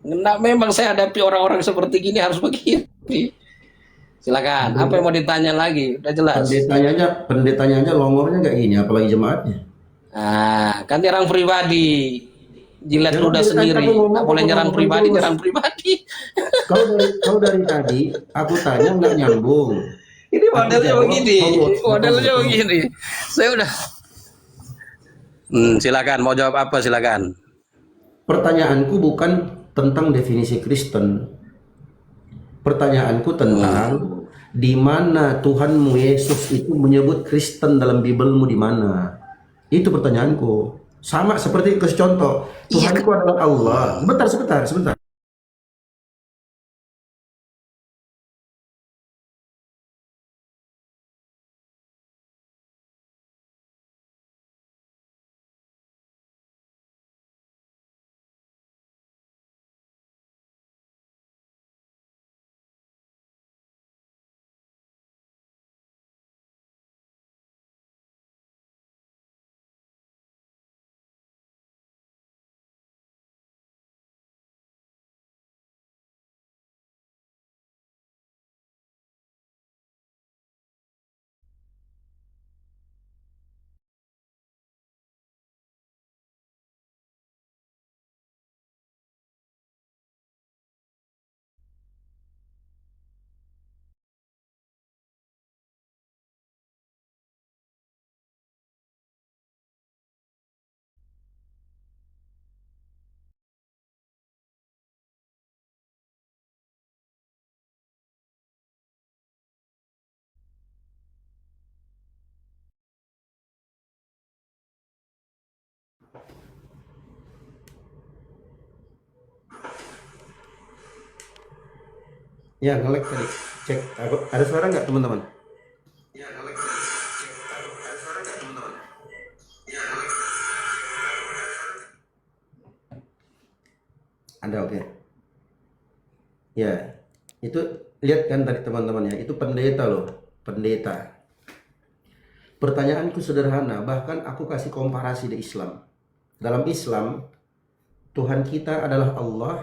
Nah, memang saya hadapi orang-orang seperti gini harus begini. Silakan. Apa yang mau ditanya lagi? Udah jelas. Pendetanya aja longornya kayak gini, apalagi jemaatnya. Nah, kan nyerang pribadi. Jilat Ya, ludah kan sendiri. aku ngomong Nggak boleh apa nyerang ngomong pribadi, terus. nyerang pribadi. Kau dari tadi aku tanya nggak nyambung. Ini Aku modelnya jawab, begini. kau Modelnya potong. begini. Saya udah. Silakan. Mau jawab apa? Silakan. Pertanyaanku bukan tentang definisi Kristen. Pertanyaanku tentang di mana Tuhanmu Yesus itu menyebut Kristen dalam Bibelmu di mana? Itu pertanyaanku. Sama seperti kasih contoh, Tuhanku adalah Allah. Sebentar. Ya, nge-lag tadi. Cek, ada suara nggak teman-teman? Ada, oke. Ya, itu lihat kan tadi teman-teman ya, itu pendeta loh, pendeta. Pertanyaanku sederhana, bahkan aku kasih komparasi di Islam. Dalam Islam, Tuhan kita adalah Allah,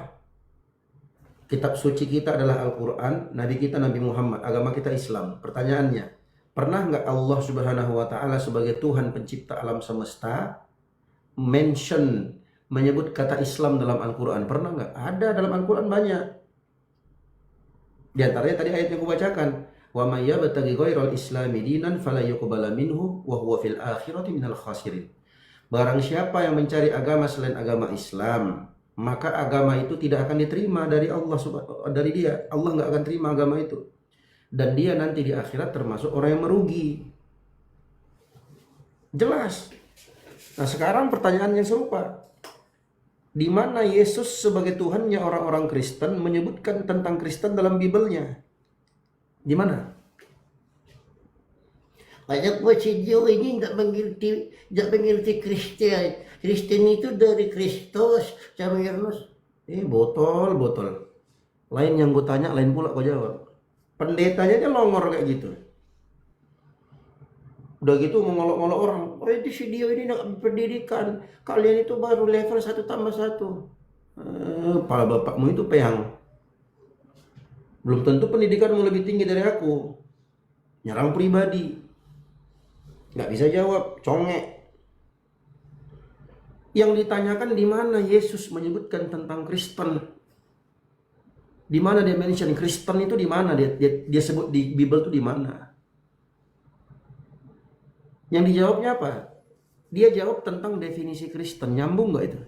kitab suci kita adalah Al-Quran, Nabi kita Nabi Muhammad, agama kita Islam. Pertanyaannya, pernah nggak Allah Subhanahu wa Ta'ala sebagai Tuhan pencipta alam semesta menyebut kata Islam dalam Al-Quran? Pernah nggak? Ada dalam Al-Quran banyak. Di antaranya tadi ayat yang aku bacakan, wa may yabtaghi ghairal islami dinan fala yuqbala minhu wa huwa fil akhirati minal khasirin. Barang siapa yang mencari agama selain agama Islam, maka agama itu tidak akan diterima dari Allah, dari dia. Allah nggak akan terima agama itu, dan dia nanti di akhirat termasuk orang yang merugi. Jelas. Nah, sekarang pertanyaan yang serupa, di mana Yesus sebagai Tuhannya orang-orang Kristen menyebutkan tentang Kristen dalam Bibelnya? Di mana? Banyak sejauh ini tidak mengerti Kristen. Kristen itu dari Kristus, botol. Lain yang gue tanya, lain pula kau jawab. Pendetanya aja longor kayak gitu. Udah gitu mengolok-olok orang. Oh, di video ini nak pendidikan. Kalian itu baru level 1+1. Kepala bapakmu itu peyang. Belum tentu pendidikanmu lebih tinggi dari aku. Nyerang pribadi. Nggak bisa jawab, congek. Yang ditanyakan di mana Yesus menyebutkan tentang Kristen? Di mana dia mention Kristen itu, di mana dia sebut di Bible itu di mana? Yang dijawabnya apa? Dia jawab tentang definisi Kristen. Nyambung nggak itu?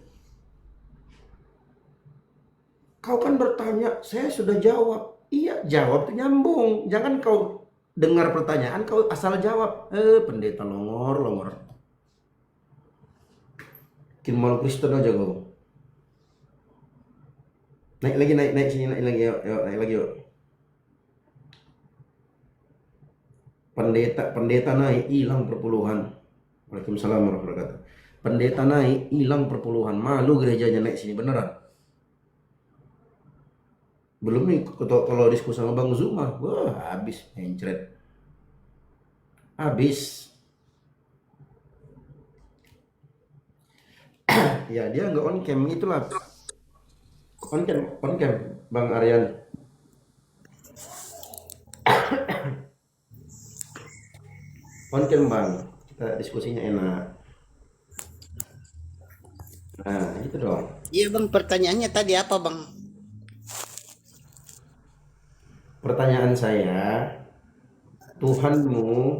Kau kan bertanya, saya sudah jawab. Iya, jawab tuh nyambung. Jangan kau dengar pertanyaan, kau asal jawab. Pendeta longor. Bikin malu Kristen aja kau. Naik lagi sini, naik lagi yuk. pendeta naik hilang perpuluhan. Waalaikumsalam warahmatullahi wabarakatuh. Pendeta naik hilang perpuluhan. Malu gerejanya naik sini beneran. Belum nih kalau diskusi sama Bang Zuma, wah habis mencret. Habis. Ya dia nggak on cam itulah. On cam Bang Aryan. On cam Bang. Kita diskusinya enak. Nah, itu dong. Iya bang, pertanyaannya tadi apa bang? Pertanyaan saya, Tuhanmu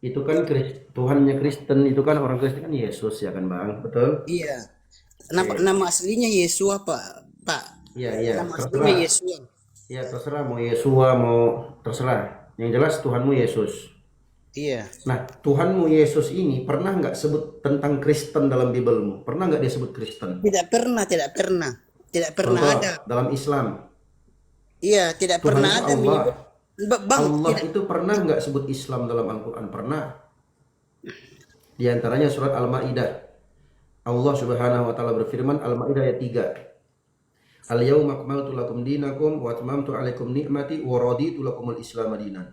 itu kan Tuhannya Kristen itu kan orang Kristen kan Yesus ya kan Bang, betul? Iya. Nama aslinya Yesua Pak. Iya iya. Nama aslinya Terserah. Yesua. Ya terserah mau Yesua mau terserah. Yang jelas Tuhanmu Yesus. Iya. Nah Tuhanmu Yesus ini pernah nggak sebut tentang Kristen dalam Bibelmu? Pernah nggak dia sebut Kristen? Tidak pernah. Tidak pernah Contoh, ada. dalam Islam Iya, tidak Tuhan pernah itu ada Allah. menyebut. Bang, Allah tidak. itu pernah nggak sebut Islam dalam Al-Quran? Pernah. Di antaranya surat Al-Ma'idah. Allah Subhanahu wa taala berfirman Al-Maidah ayat 3. Al-yauma akmaltu lakum dinakum wa atmamtu 'alaikum ni'mati wa raditu lakumul Islam dinan.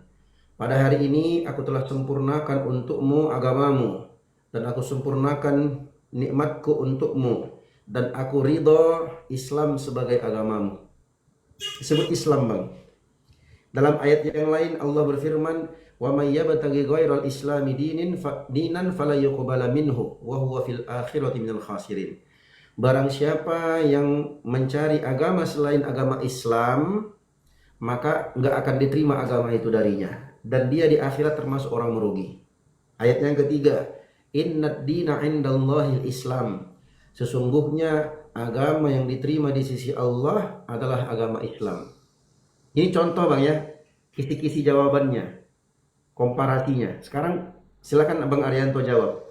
Pada hari ini aku telah sempurnakan untukmu agamamu dan aku sempurnakan nikmatku untukmu dan aku ridho Islam sebagai agamamu. Disebut Islam, Bang. Dalam ayat yang lain Allah berfirman wa may yabtaghi ghairal islami dinan fala yuqbala minhu wa huwa fil akhirati minal khasirin. Barang siapa yang mencari agama selain agama Islam, maka enggak akan diterima agama itu darinya dan dia di akhirat termasuk orang merugi. Ayat yang ketiga, innad dina 'indallahil Islam. Sesungguhnya agama yang diterima di sisi Allah adalah agama Islam. Ini contoh Bang ya, kisi-kisi jawabannya. Komparasinya. Sekarang silakan Abang Arianto jawab.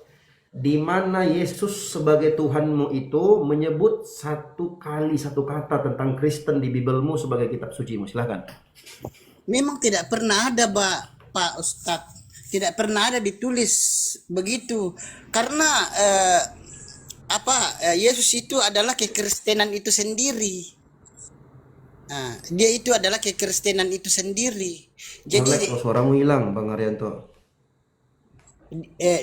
Di mana Yesus sebagai Tuhanmu itu menyebut satu kata tentang Kristen di Bibelmu sebagai kitab sucimu? Silakan. Memang tidak pernah ada, Pak Ustadz. Tidak pernah ada ditulis begitu. Karena Yesus itu adalah kekristenan itu sendiri. Nah, dia itu adalah kekristenan itu sendiri. Jadi Suaramu hilang Bang Arianto.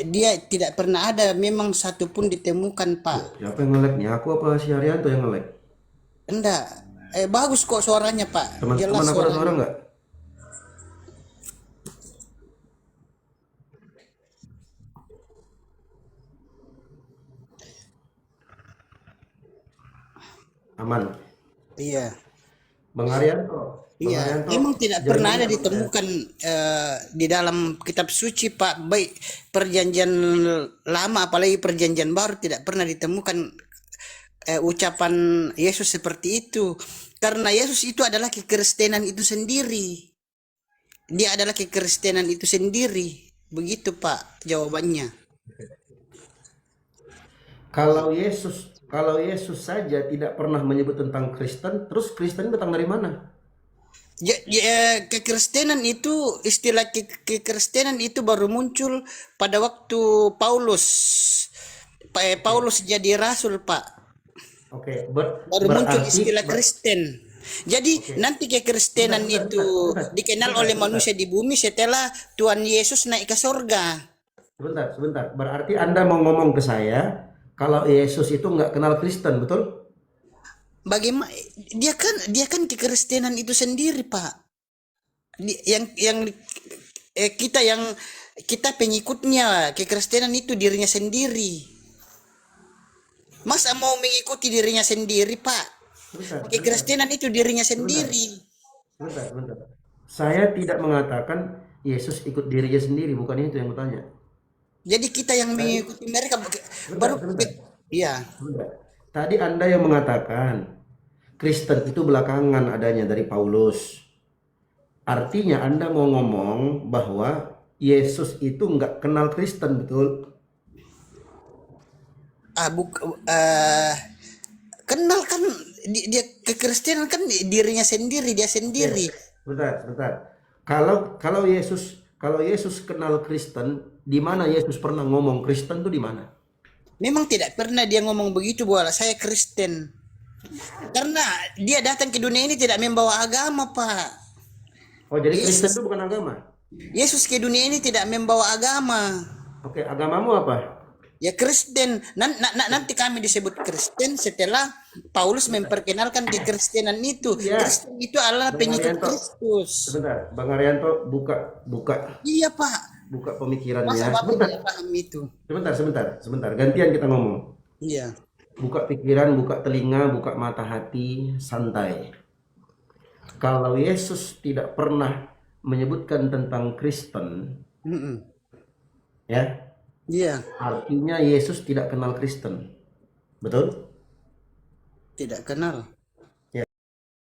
dia tidak pernah ada memang satupun ditemukan Pak. Siapa yang nge-lag nih? Aku apa si Arianto yang nge-lag? Enggak, bagus kok suaranya Pak. Teman-teman aku ada suara nggak? Aman. Iya. Bang Arianto. Iya, memang tidak pernah ada ditemukan di dalam kitab suci Pak, baik perjanjian lama apalagi perjanjian baru tidak pernah ditemukan ucapan Yesus seperti itu. Karena Yesus itu adalah kekristenan itu sendiri. Dia adalah kekristenan itu sendiri. Begitu Pak jawabannya. Kalau Yesus saja tidak pernah menyebut tentang Kristen, terus Kristen datang dari mana? Kekristenan itu istilah kekristenan itu baru muncul pada waktu Paulus jadi rasul Pak. Oke, Baru muncul istilah Kristen. Jadi nanti kekristenan itu dikenal oleh manusia di bumi setelah Tuhan Yesus naik ke surga. Sebentar. Berarti Anda mau ngomong ke saya kalau Yesus itu nggak kenal Kristen, betul? Bagaimana dia kan kekristenan itu sendiri Pak. Kita pengikutnya kekristenan itu dirinya sendiri. Masa mau mengikuti dirinya sendiri Pak? Kekristenan itu dirinya sendiri. Sebentar. Saya tidak mengatakan Yesus ikut dirinya sendiri, bukan itu yang bertanya. Jadi kita yang mengikuti mereka iya. Tadi Anda yang mengatakan Kristen itu belakangan adanya dari Paulus. Artinya Anda mau ngomong bahwa Yesus itu nggak kenal Kristen, betul? Kenal kan dia kekristenan kan dirinya sendiri, dia sendiri. Sebentar. Kalau Yesus Kalau Yesus kenal Kristen, di mana Yesus pernah ngomong Kristen tuh di mana? Memang tidak pernah dia ngomong begitu bahwa saya Kristen. Karena dia datang ke dunia ini tidak membawa agama, Pak. Oh, jadi Kristen itu bukan agama. Yesus ke dunia ini tidak membawa agama. Oke, agamamu apa? Ya Kristen. Nanti kami disebut Kristen setelah Paulus memperkenalkan kekristenan itu. Ya. Kristen itu adalah pengikut Arianto. Kristus. Sebentar, Bang Arianto buka Iya, Pak. pemikirannya. Masa Bapak Sebentar, tidak paham itu? sebentar. Gantian kita ngomong. Iya. Buka pikiran, buka telinga, buka mata hati, santai. Kalau Yesus tidak pernah menyebutkan tentang Kristen, Mm-mm. ya, Iya. artinya Yesus tidak kenal Kristen. Betul? Tidak kenal.